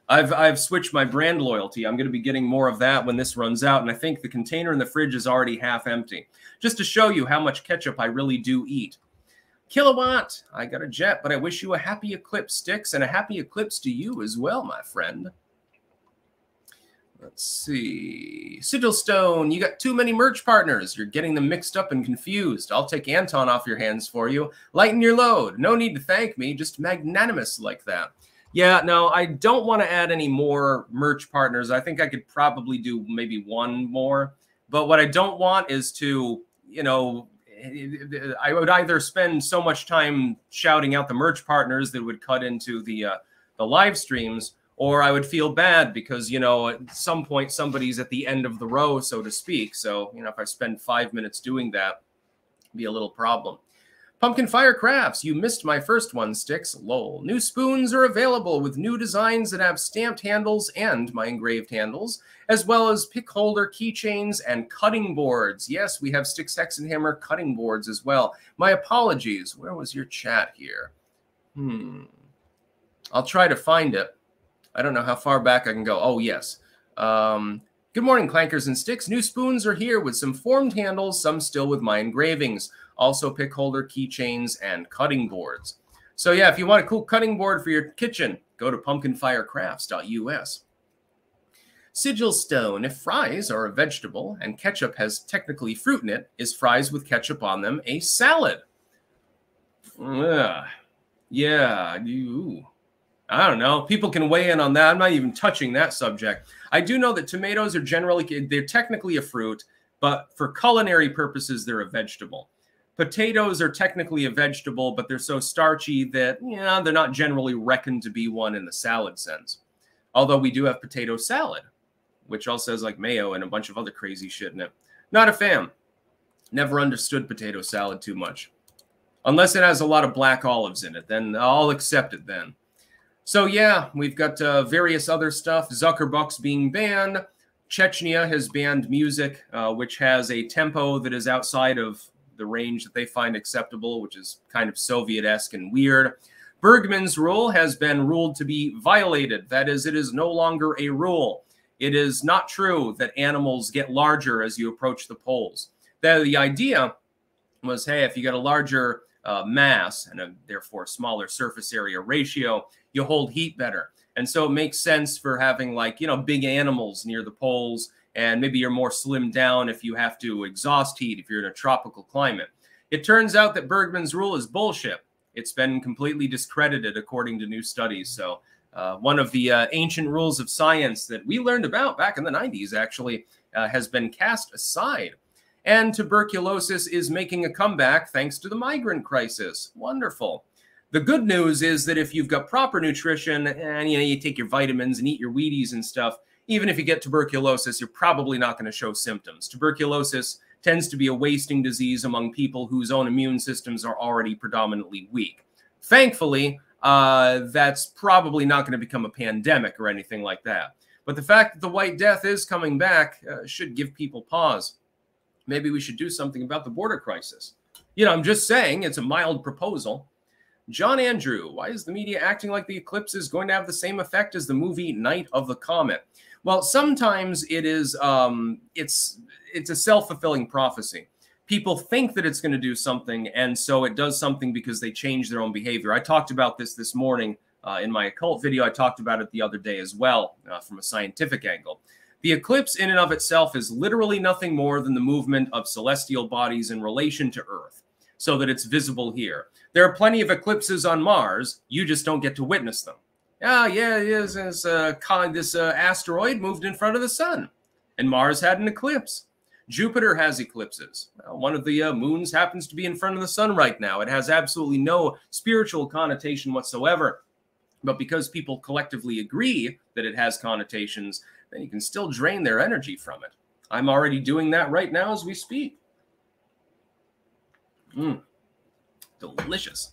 I've switched my brand loyalty. I'm going to be getting more of that when this runs out, and I think the container in the fridge is already half empty, just to show you how much ketchup I really do eat. Kilowatt, I got a jet, but I wish you a happy eclipse, Sticks, and a happy eclipse to you as well, my friend. Let's see. Sigilstone, you got too many merch partners. You're getting them mixed up and confused. I'll take Anton off your hands for you. Lighten your load. No need to thank me. Just magnanimous like that. Yeah, no, I don't want to add any more merch partners. I think I could probably do maybe one more. But what I don't want is to, you know, I would either spend so much time shouting out the merch partners that would cut into the live streams, or I would feel bad because, you know, at some point somebody's at the end of the row, so to speak. So, you know, if I spend 5 minutes doing that, it'd be a little problem. Pumpkin Fire Crafts, you missed my first one, Sticks. Lol. New spoons are available with new designs that have stamped handles and my engraved handles, as well as pick holder keychains and cutting boards. Yes, we have Sticks Hexenhammer cutting boards as well. My apologies. Where was your chat here? I'll try to find it. I don't know how far back I can go. Oh, yes. Good morning, Clankers and Sticks. New spoons are here with some formed handles, some still with my engravings. Also pick holder, keychains, and cutting boards. So yeah, if you want a cool cutting board for your kitchen, go to pumpkinfirecrafts.us. Sigilstone, if fries are a vegetable and ketchup has technically fruit in it, is fries with ketchup on them a salad? Yeah, I don't know. People can weigh in on that. I'm not even touching that subject. I do know that tomatoes are generally, they're technically a fruit, but for culinary purposes, they're a vegetable. Potatoes are technically a vegetable, but they're so starchy that, yeah, they're not generally reckoned to be one in the salad sense. Although we do have potato salad, which also has like mayo and a bunch of other crazy shit in it. Not a fan. Never understood potato salad too much. Unless it has a lot of black olives in it, then I'll accept it then. So yeah, we've got various other stuff. Zuckerbucks being banned. Chechnya has banned music, which has a tempo that is outside of the range that they find acceptable, which is kind of Soviet-esque and weird. Bergman's rule has been ruled to be violated. That is, it is no longer a rule. It is not true that animals get larger as you approach the poles. The idea was, hey, if you get a larger mass and therefore smaller surface area ratio, you hold heat better. And so it makes sense for having, like, you know, big animals near the poles, and maybe you're more slimmed down if you have to exhaust heat if you're in a tropical climate. It turns out that Bergman's rule is bullshit. It's been completely discredited according to new studies. So one of the ancient rules of science that we learned about back in the 90s actually has been cast aside. And tuberculosis is making a comeback thanks to the migrant crisis. Wonderful. The good news is that if you've got proper nutrition and, you know, you take your vitamins and eat your Wheaties and stuff, even if you get tuberculosis, you're probably not going to show symptoms. Tuberculosis tends to be a wasting disease among people whose own immune systems are already predominantly weak. Thankfully, that's probably not going to become a pandemic or anything like that. But the fact that the White Death is coming back should give people pause. Maybe we should do something about the border crisis. You know, I'm just saying, it's a mild proposal. John Andrew, why is the media acting like the eclipse is going to have the same effect as the movie Night of the Comet? Well, sometimes it is, it's a self-fulfilling prophecy. People think that it's going to do something, and so it does something because they change their own behavior. I talked about this morning in my occult video. I talked about it the other day as well from a scientific angle. The eclipse in and of itself is literally nothing more than the movement of celestial bodies in relation to Earth, so that it's visible here. There are plenty of eclipses on Mars. You just don't get to witness them. Oh, yeah, it is. This asteroid moved in front of the sun, and Mars had an eclipse. Jupiter has eclipses. Well, one of the moons happens to be in front of the sun right now. It has absolutely no spiritual connotation whatsoever. But because people collectively agree that it has connotations, then you can still drain their energy from it. I'm already doing that right now as we speak. Delicious.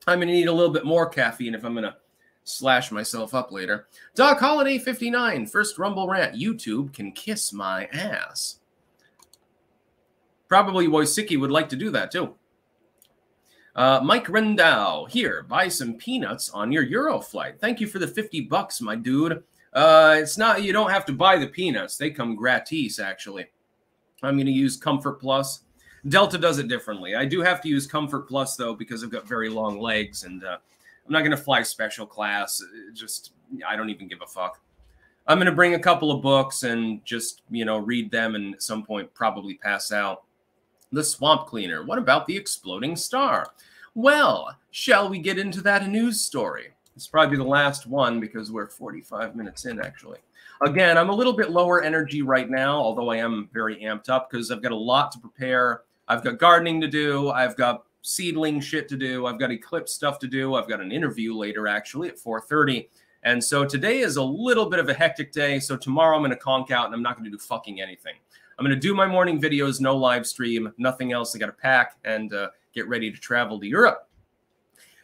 I'm going to need a little bit more caffeine if I'm going to slash myself up later. Doc Holiday 59, first Rumble rant. YouTube can kiss my ass. Probably Wojcicki would like to do that too. Mike Rendau, here, buy some peanuts on your Euro flight. Thank you for the $50, my dude. It's not, you don't have to buy the peanuts. They come gratis, actually. I'm going to use Comfort Plus. Delta does it differently. I do have to use Comfort Plus, though, because I've got very long legs, and I'm not going to fly special class. I don't even give a fuck. I'm going to bring a couple of books and just, read them and at some point probably pass out. The Swamp Cleaner. What about the exploding star? Well, shall we get into that news story? It's probably the last one because we're 45 minutes in, actually. Again, I'm a little bit lower energy right now, although I am very amped up because I've got a lot to prepare. I've got gardening to do. I've got seedling shit to do. I've got Eclipse stuff to do. I've got an interview later, actually, at 4:30. And so today is a little bit of a hectic day. So tomorrow I'm going to conk out and I'm not going to do fucking anything. I'm going to do my morning videos, no live stream, nothing else. I got to pack and get ready to travel to Europe.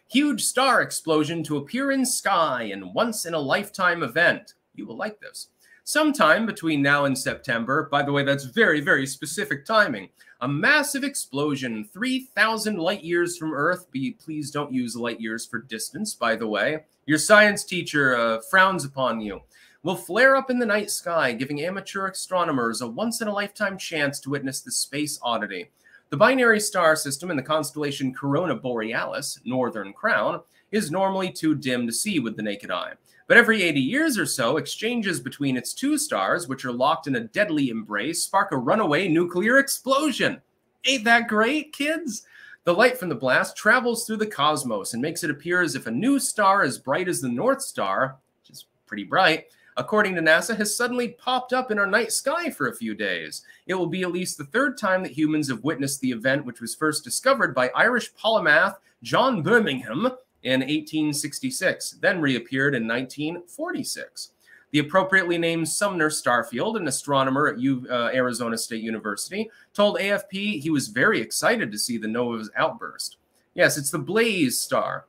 Huge star explosion to appear in sky in once-in-a-lifetime event. You will like this. Sometime between now and September, by the way, that's very, very specific timing, a massive explosion 3,000 light years from Earth. Please don't use light years for distance, by the way. Your science teacher frowns upon you. Will flare up in the night sky, giving amateur astronomers a once-in-a-lifetime chance to witness the space oddity. The binary star system in the constellation Corona Borealis, Northern Crown, is normally too dim to see with the naked eye. But every 80 years or so, exchanges between its two stars, which are locked in a deadly embrace, spark a runaway nuclear explosion. Ain't that great, kids? The light from the blast travels through the cosmos and makes it appear as if a new star as bright as the North Star, which is pretty bright, according to NASA, has suddenly popped up in our night sky for a few days. It will be at least the third time that humans have witnessed the event, which was first discovered by Irish polymath John Birmingham in 1866, then reappeared in 1946. The appropriately named Sumner Starfield, an astronomer at Arizona State University, told AFP he was very excited to see the nova's outburst. Yes, it's the Blaze star.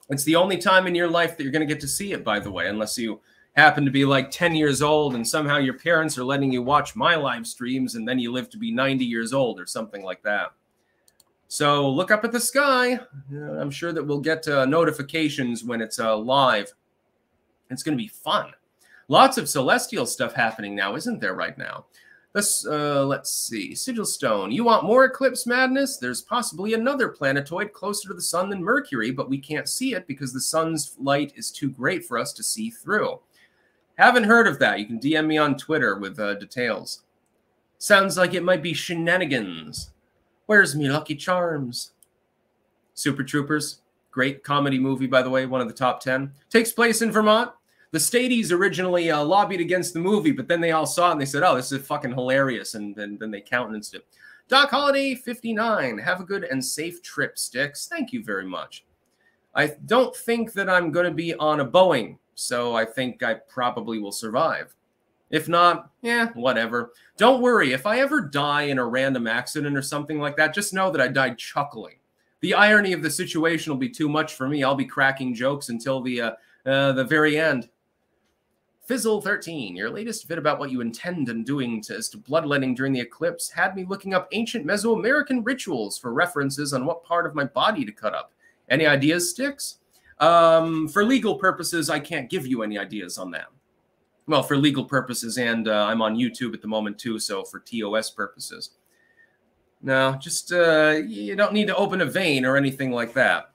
It's the only time in your life that you're going to get to see it, by the way, unless you happen to be like 10 years old and somehow your parents are letting you watch my live streams and then you live to be 90 years old or something like that. So look up at the sky. I'm sure that we'll get notifications when it's live. It's going to be fun. Lots of celestial stuff happening now, isn't there, right now? Let's see. Sigil Stone. You want more eclipse madness? There's possibly another planetoid closer to the sun than Mercury, but we can't see it because the sun's light is too great for us to see through. Haven't heard of that. You can DM me on Twitter with details. Sounds like it might be shenanigans. Where's me Lucky Charms? Super Troopers. Great comedy movie, by the way. One of the top 10. Takes place in Vermont. The Stadies originally lobbied against the movie, but then they all saw it and they said, oh, this is fucking hilarious. And then they countenanced it. Doc Holiday 59. Have a good and safe trip, Sticks. Thank you very much. I don't think that I'm going to be on a Boeing, so I think I probably will survive. If not, whatever. Don't worry. If I ever die in a random accident or something like that, just know that I died chuckling. The irony of the situation will be too much for me. I'll be cracking jokes until the very end. Fizzle13, your latest vid about what you intend on doing as to bloodletting during the eclipse had me looking up ancient Mesoamerican rituals for references on what part of my body to cut up. Any ideas, Sticks? For legal purposes, I can't give you any ideas on that. Well, for legal purposes, and I'm on YouTube at the moment too, so for TOS purposes. No, just you don't need to open a vein or anything like that.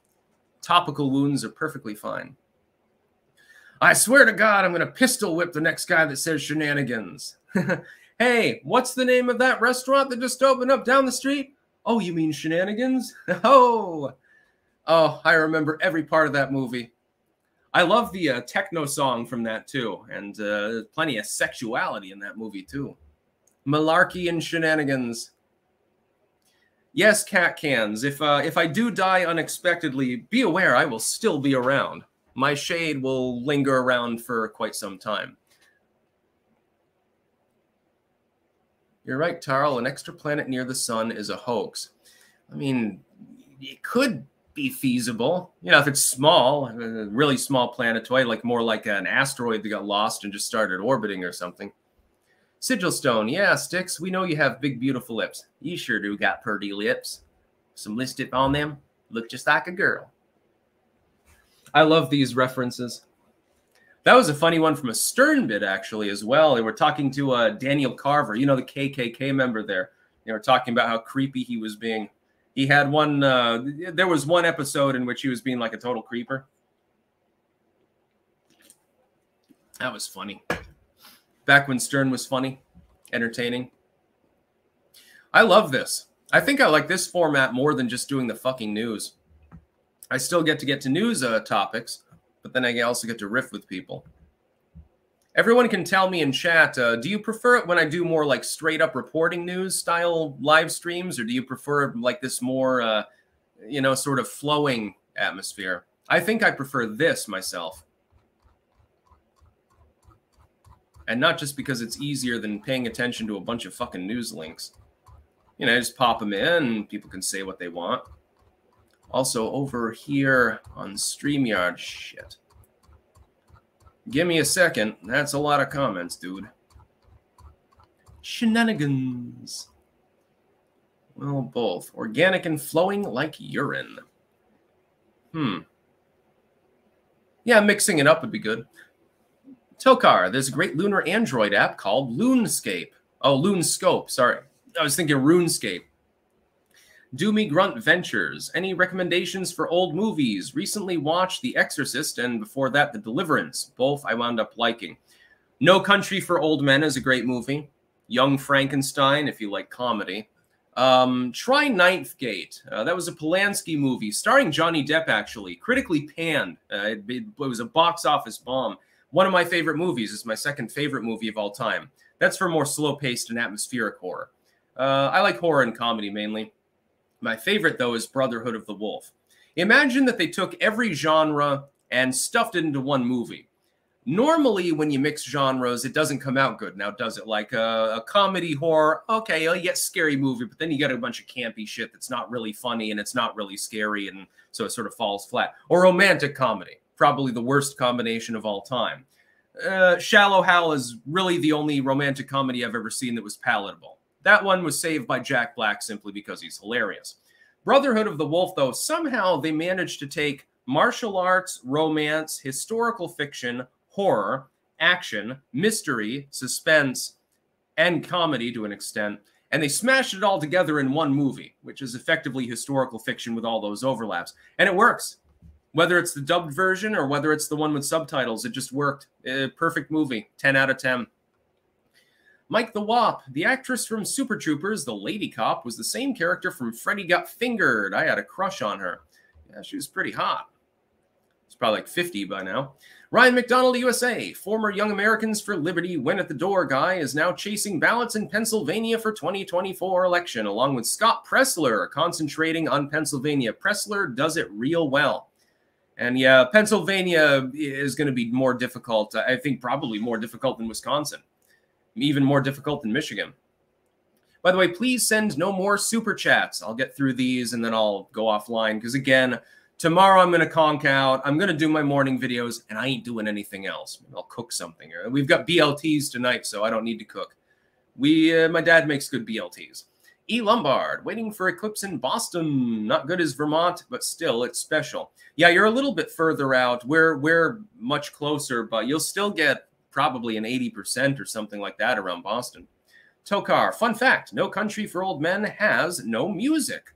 Topical wounds are perfectly fine. I swear to God, I'm going to pistol whip the next guy that says shenanigans. Hey, what's the name of that restaurant that just opened up down the street? Oh, you mean Shenanigans? Oh, I remember every part of that movie. I love the techno song from that too, and plenty of sexuality in that movie too. Malarkey and Shenanigans. Yes, cat cans. If I do die unexpectedly, be aware I will still be around. My shade will linger around for quite some time. You're right, Tarl. An exoplanet near the sun is a hoax. I mean, it could be feasible. You know, if it's small, a really small planetoid, like more like an asteroid that got lost and just started orbiting or something. Sigil Stone, yeah, Sticks, we know you have big, beautiful lips. You sure do got pretty lips. Some lipstick on them. Look just like a girl. I love these references. That was a funny one from a Stern bit, actually, as well. They were talking to Daniel Carver, you know, the KKK member there. They were talking about how creepy he was being. He had one, there was one episode in which he was being like a total creeper. That was funny. Back when Stern was funny, entertaining. I love this. I think I like this format more than just doing the fucking news. I still get to news topics, but then I also get to riff with people. Everyone can tell me in chat, do you prefer it when I do more like straight up reporting news style live streams, or do you prefer like this more, you know, sort of flowing atmosphere? I think I prefer this myself. And not just because it's easier than paying attention to a bunch of fucking news links. You know, just pop them in and people can say what they want. Also, over here on StreamYard, shit. Give me a second. That's a lot of comments, dude. Shenanigans. Well, both. Organic and flowing like urine. Yeah, mixing it up would be good. Tokar, there's a great lunar Android app called Loonscape. Oh, Loonscope, sorry. I was thinking RuneScape. Doomy Grunt Ventures. Any recommendations for old movies? Recently watched The Exorcist and before that The Deliverance. Both I wound up liking. No Country for Old Men is a great movie. Young Frankenstein if you like comedy. Try Ninth Gate. That was a Polanski movie starring Johnny Depp, actually. Critically panned. It was a box office bomb. One of my favorite movies. It's my second favorite movie of all time. That's for more slow-paced and atmospheric horror. I like horror and comedy mainly. My favorite, though, is Brotherhood of the Wolf. Imagine that they took every genre and stuffed it into one movie. Normally, when you mix genres, it doesn't come out good. Now, does it? Like a comedy horror, okay, you get scary movie, but then you get a bunch of campy shit that's not really funny and it's not really scary, and so it sort of falls flat. Or romantic comedy, probably the worst combination of all time. Shallow Hal is really the only romantic comedy I've ever seen that was palatable. That one was saved by Jack Black simply because he's hilarious. Brotherhood of the Wolf, though, somehow they managed to take martial arts, romance, historical fiction, horror, action, mystery, suspense, and comedy to an extent, and they smashed it all together in one movie, which is effectively historical fiction with all those overlaps. And it works. Whether it's the dubbed version or whether it's the one with subtitles, it just worked. Perfect movie. 10 out of 10. Mike the Wop, the actress from Super Troopers, the lady cop, was the same character from Freddy Got Fingered. I had a crush on her. Yeah, she was pretty hot. She's probably like 50 by now. Ryan McDonald, USA, former Young Americans for Liberty win-at-the-door guy, is now chasing ballots in Pennsylvania for 2024 election, along with Scott Pressler, concentrating on Pennsylvania. Pressler does it real well. And yeah, Pennsylvania is going to be more difficult. I think probably more difficult than Wisconsin. Even more difficult than Michigan. By the way, please send no more super chats. I'll get through these and then I'll go offline. Because again, tomorrow I'm going to conk out. I'm going to do my morning videos and I ain't doing anything else. Maybe I'll cook something. We've got BLTs tonight, so I don't need to cook. My dad makes good BLTs. E. Lombard, waiting for Eclipse in Boston. Not good as Vermont, but still, it's special. Yeah, you're a little bit further out. We're much closer, but you'll still get probably an 80% or something like that around Boston. Tokar, fun fact, No Country for Old Men has no music.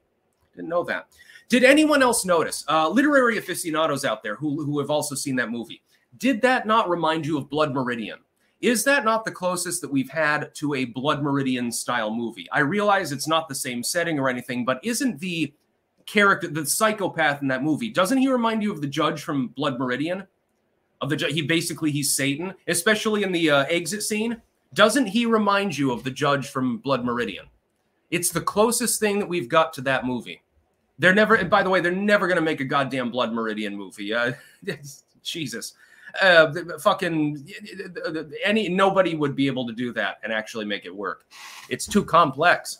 Didn't know that. Did anyone else notice, literary aficionados out there who have also seen that movie, did that not remind you of Blood Meridian? Is that not the closest that we've had to a Blood Meridian style movie? I realize it's not the same setting or anything, but isn't the character, the psychopath in that movie, doesn't he remind you of the judge from Blood Meridian? He's Satan, especially in the exit scene. Doesn't he remind you of the judge from Blood Meridian? It's the closest thing that we've got to that movie. They're never, and by the way, they're never going to make a goddamn Blood Meridian movie. Jesus. Nobody would be able to do that and actually make it work. It's too complex.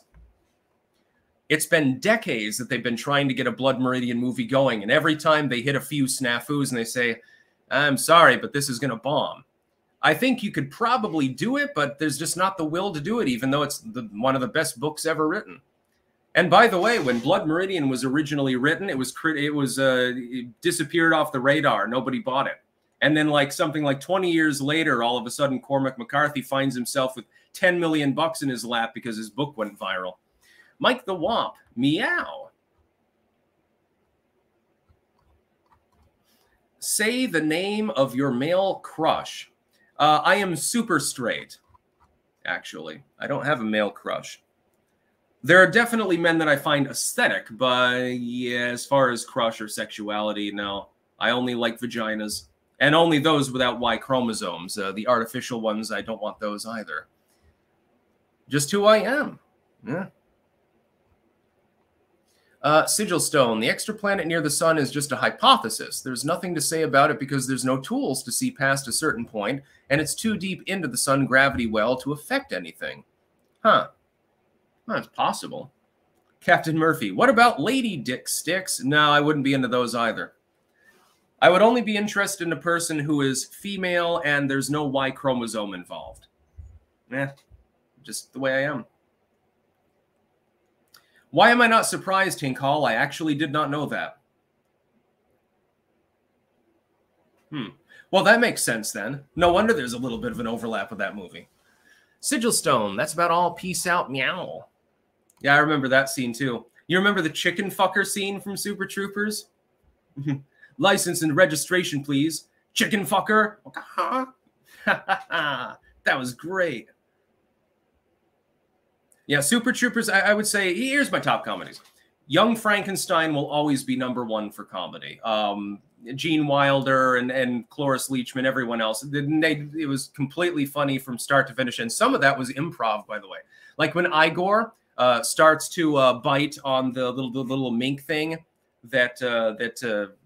It's been decades that they've been trying to get a Blood Meridian movie going, and every time they hit a few snafus and they say, I'm sorry, but this is going to bomb. I think you could probably do it, but there's just not the will to do it, even though it's one of the best books ever written. And by the way, when Blood Meridian was originally written, it disappeared off the radar. Nobody bought it. And then something like 20 years later, all of a sudden, Cormac McCarthy finds himself with $10 million in his lap because his book went viral. Mike the Womp, meow. Say the name of your male crush. I am super straight, actually. I don't have a male crush. There are definitely men that I find aesthetic, but yeah, as far as crush or sexuality, no. I only like vaginas, and only those without Y chromosomes. The artificial ones, I don't want those either. Just who I am. Yeah. Sigil Stone, the extraplanet near the sun is just a hypothesis. There's nothing to say about it because there's no tools to see past a certain point, and it's too deep into the sun gravity well to affect anything. Huh. Well, it's possible. Captain Murphy, what about lady dick sticks? No, I wouldn't be into those either. I would only be interested in a person who is female and there's no Y chromosome involved. Just the way I am. Why am I not surprised, Hink Hall? I actually did not know that. Well, that makes sense then. No wonder there's a little bit of an overlap with that movie. Sigil Stone, that's about all. Peace out, meow. Yeah, I remember that scene too. You remember the chicken fucker scene from Super Troopers? License and registration, please. Chicken fucker. That was great. Yeah, Super Troopers, I would say, here's my top comedies. Young Frankenstein will always be #1 for comedy. Gene Wilder and Cloris Leachman, everyone else. It was completely funny from start to finish. And some of that was improv, by the way. Like when Igor starts to bite on the little mink thing that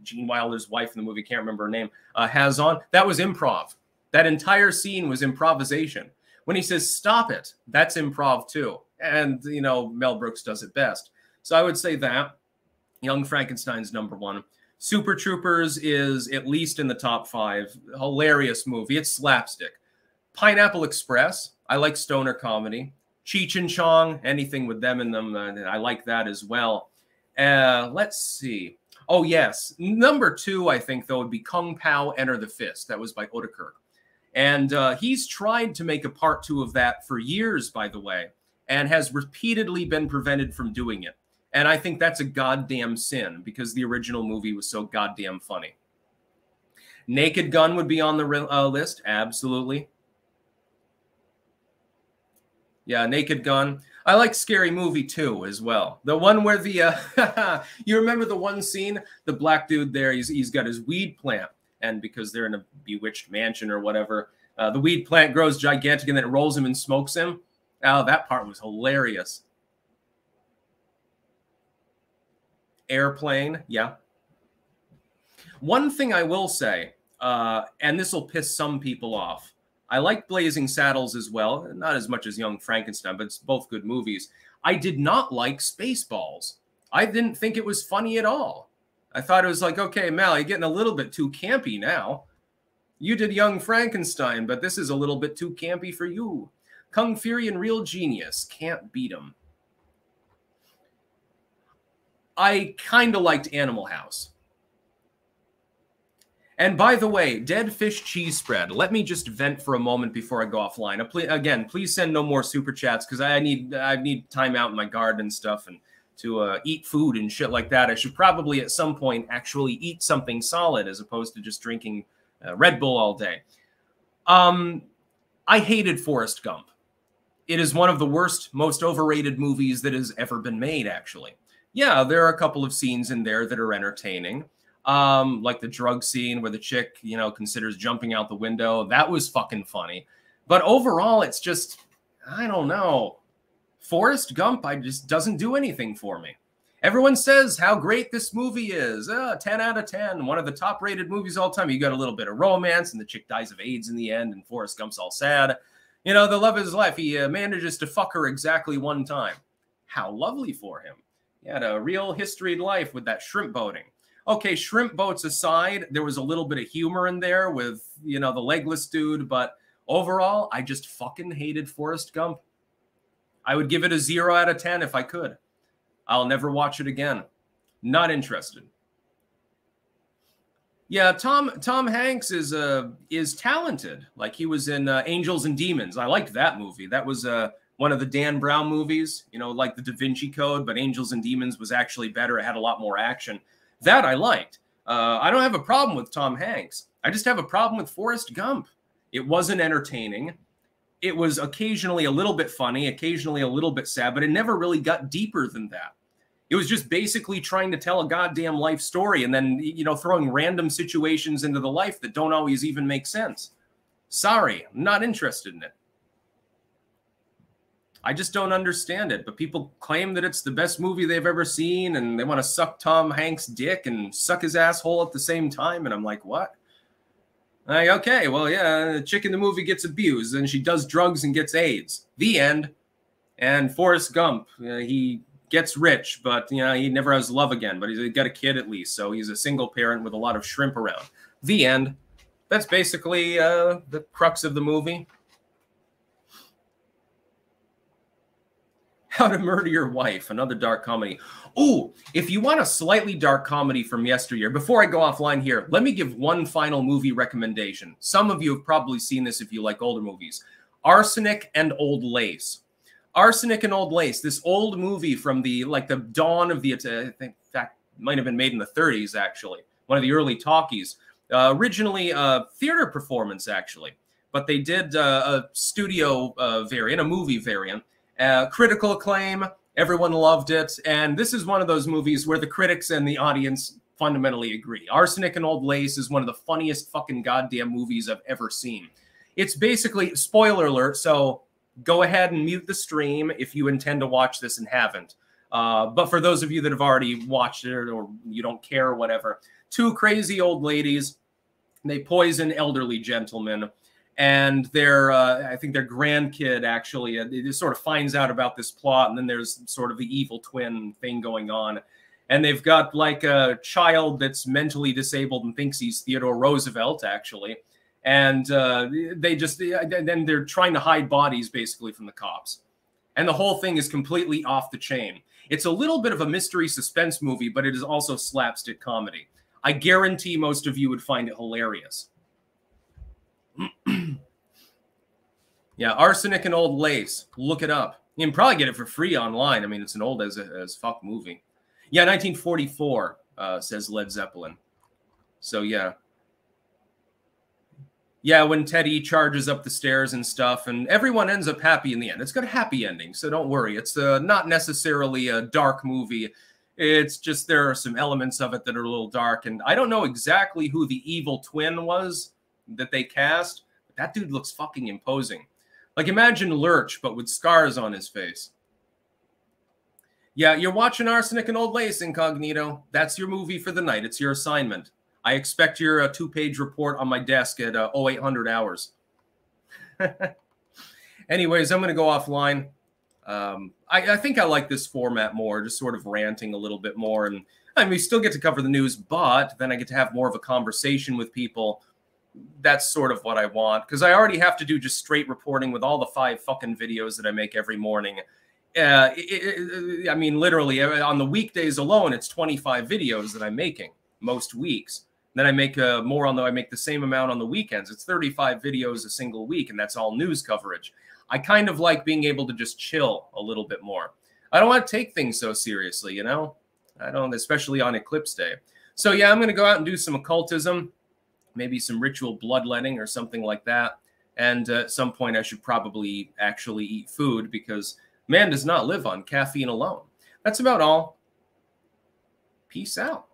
Gene Wilder's wife in the movie, can't remember her name, has on. That was improv. That entire scene was improvisation. When he says, stop it, that's improv too. And, you know, Mel Brooks does it best. So I would say that. Young Frankenstein's #1. Super Troopers is at least in the top 5. Hilarious movie. It's slapstick. Pineapple Express. I like stoner comedy. Cheech and Chong. Anything with them in them. I like that as well. Let's see. Oh, yes. #2, I think, though, would be Kung Pao Enter the Fist. That was by Oedekerk. And he's tried to make a part 2 of that for years, by the way, and has repeatedly been prevented from doing it. And I think that's a goddamn sin because the original movie was so goddamn funny. Naked Gun would be on the list. Absolutely. Yeah, Naked Gun. I like Scary Movie 2 as well. The one where the, you remember the one scene? The black dude there, he's got his weed plant. And because they're in a bewitched mansion or whatever, the weed plant grows gigantic and then it rolls him and smokes him. Oh, that part was hilarious. Airplane, yeah. One thing I will say, and this will piss some people off, I like Blazing Saddles as well, not as much as Young Frankenstein, but it's both good movies. I did not like Spaceballs. I didn't think it was funny at all. I thought it was like, okay, Mal, you're getting a little bit too campy now. You did Young Frankenstein, but this is a little bit too campy for you. Kung Fury and Real Genius, can't beat him. I kind of liked Animal House. And by the way, Dead Fish Cheese Spread. Let me just vent for a moment before I go offline. Again, please send no more super chats because I need time out in my garden and stuff and to eat food and shit like that. I should probably at some point actually eat something solid as opposed to just drinking Red Bull all day. I hated Forrest Gump. It is one of the worst, most overrated movies that has ever been made, actually. Yeah, there are a couple of scenes in there that are entertaining. Like the drug scene where the chick, you know, considers jumping out the window. That was fucking funny. But overall, it's just, I don't know. Forrest Gump, just doesn't do anything for me. Everyone says how great this movie is. 10 out of 10. One of the top-rated movies of all time. You got a little bit of romance, and the chick dies of AIDS in the end, and Forrest Gump's all sad. You know, the love of his life. He manages to fuck her exactly one time. How lovely for him. He had a real history in life with that shrimp boating. Okay, shrimp boats aside, there was a little bit of humor in there with, you know, the legless dude, but overall, I just fucking hated Forrest Gump. I would give it a 0 out of 10 if I could. I'll never watch it again. Not interested. Yeah, Tom Hanks is talented. Like, he was in Angels and Demons. I liked that movie. That was one of the Dan Brown movies, you know, like the Da Vinci Code, but Angels and Demons was actually better. It had a lot more action. That I liked. I don't have a problem with Tom Hanks. I just have a problem with Forrest Gump. It wasn't entertaining. It was occasionally a little bit funny, occasionally a little bit sad, but it never really got deeper than that. It was just basically trying to tell a goddamn life story and then, you know, throwing random situations into the life that don't always even make sense. Sorry, I'm not interested in it. I just don't understand it, but people claim that it's the best movie they've ever seen, and they want to suck Tom Hanks' dick and suck his asshole at the same time, and I'm like, what? Like, okay, well, yeah, the chick in the movie gets abused, and she does drugs and gets AIDS. The end. And Forrest Gump, he gets rich, but, you know, he never has love again, but he's got a kid at least, so he's a single parent with a lot of shrimp around. The end. That's basically the crux of the movie. How to Murder Your Wife, another dark comedy. Ooh, if you want a slightly dark comedy from yesteryear, before I go offline here, let me give one final movie recommendation. Some of you have probably seen this if you like older movies. Arsenic and Old Lace. Arsenic and Old Lace, this old movie from the dawn of the, I think, in fact, might have been made in the 30s, actually. One of the early talkies. Originally a theater performance, actually. But they did a studio variant, a movie variant. Critical acclaim, everyone loved it, and this is one of those movies where the critics and the audience fundamentally agree. Arsenic and Old Lace is one of the funniest fucking goddamn movies I've ever seen. It's basically, spoiler alert, so go ahead and mute the stream if you intend to watch this and haven't. But for those of you that have already watched it or you don't care or whatever, two crazy old ladies, they poison elderly gentlemen. And their, I think their grandkid actually sort of finds out about this plot, and then there's sort of the evil twin thing going on. And they've got like a child that's mentally disabled and thinks he's Theodore Roosevelt, actually. And then they're trying to hide bodies basically from the cops. And the whole thing is completely off the chain. It's a little bit of a mystery suspense movie, but it is also slapstick comedy. I guarantee most of you would find it hilarious. Yeah, Arsenic and Old Lace. Look it up. You can probably get it for free online. I mean, it's an old as fuck movie. Yeah, 1944, says Led Zeppelin. So, yeah. Yeah, when Teddy charges up the stairs and stuff, and everyone ends up happy in the end. It's got a happy ending, so don't worry. It's not necessarily a dark movie. It's just there are some elements of it that are a little dark, and I don't know exactly who the evil twin was that they cast. But that dude looks fucking imposing. Like, imagine Lurch, but with scars on his face. Yeah, you're watching Arsenic and Old Lace, Incognito. That's your movie for the night. It's your assignment. I expect your 2-page report on my desk at 0800 hours. Anyways, I'm going to go offline. I think I like this format more, just sort of ranting a little bit more. And I mean, we still get to cover the news, but then I get to have more of a conversation with people. That's sort of what I want, because I already have to do just straight reporting with all the 5 fucking videos that I make every morning. I mean, literally, on the weekdays alone, it's 25 videos that I'm making most weeks. Then I make more on I make the same amount on the weekends. It's 35 videos a single week, and that's all news coverage. I kind of like being able to just chill a little bit more. I don't want to take things so seriously, you know? I don't, especially on Eclipse Day. So yeah, I'm going to go out and do some occultism, maybe some ritual bloodletting or something like that. And at some point, I should probably actually eat food, because man does not live on caffeine alone. That's about all. Peace out.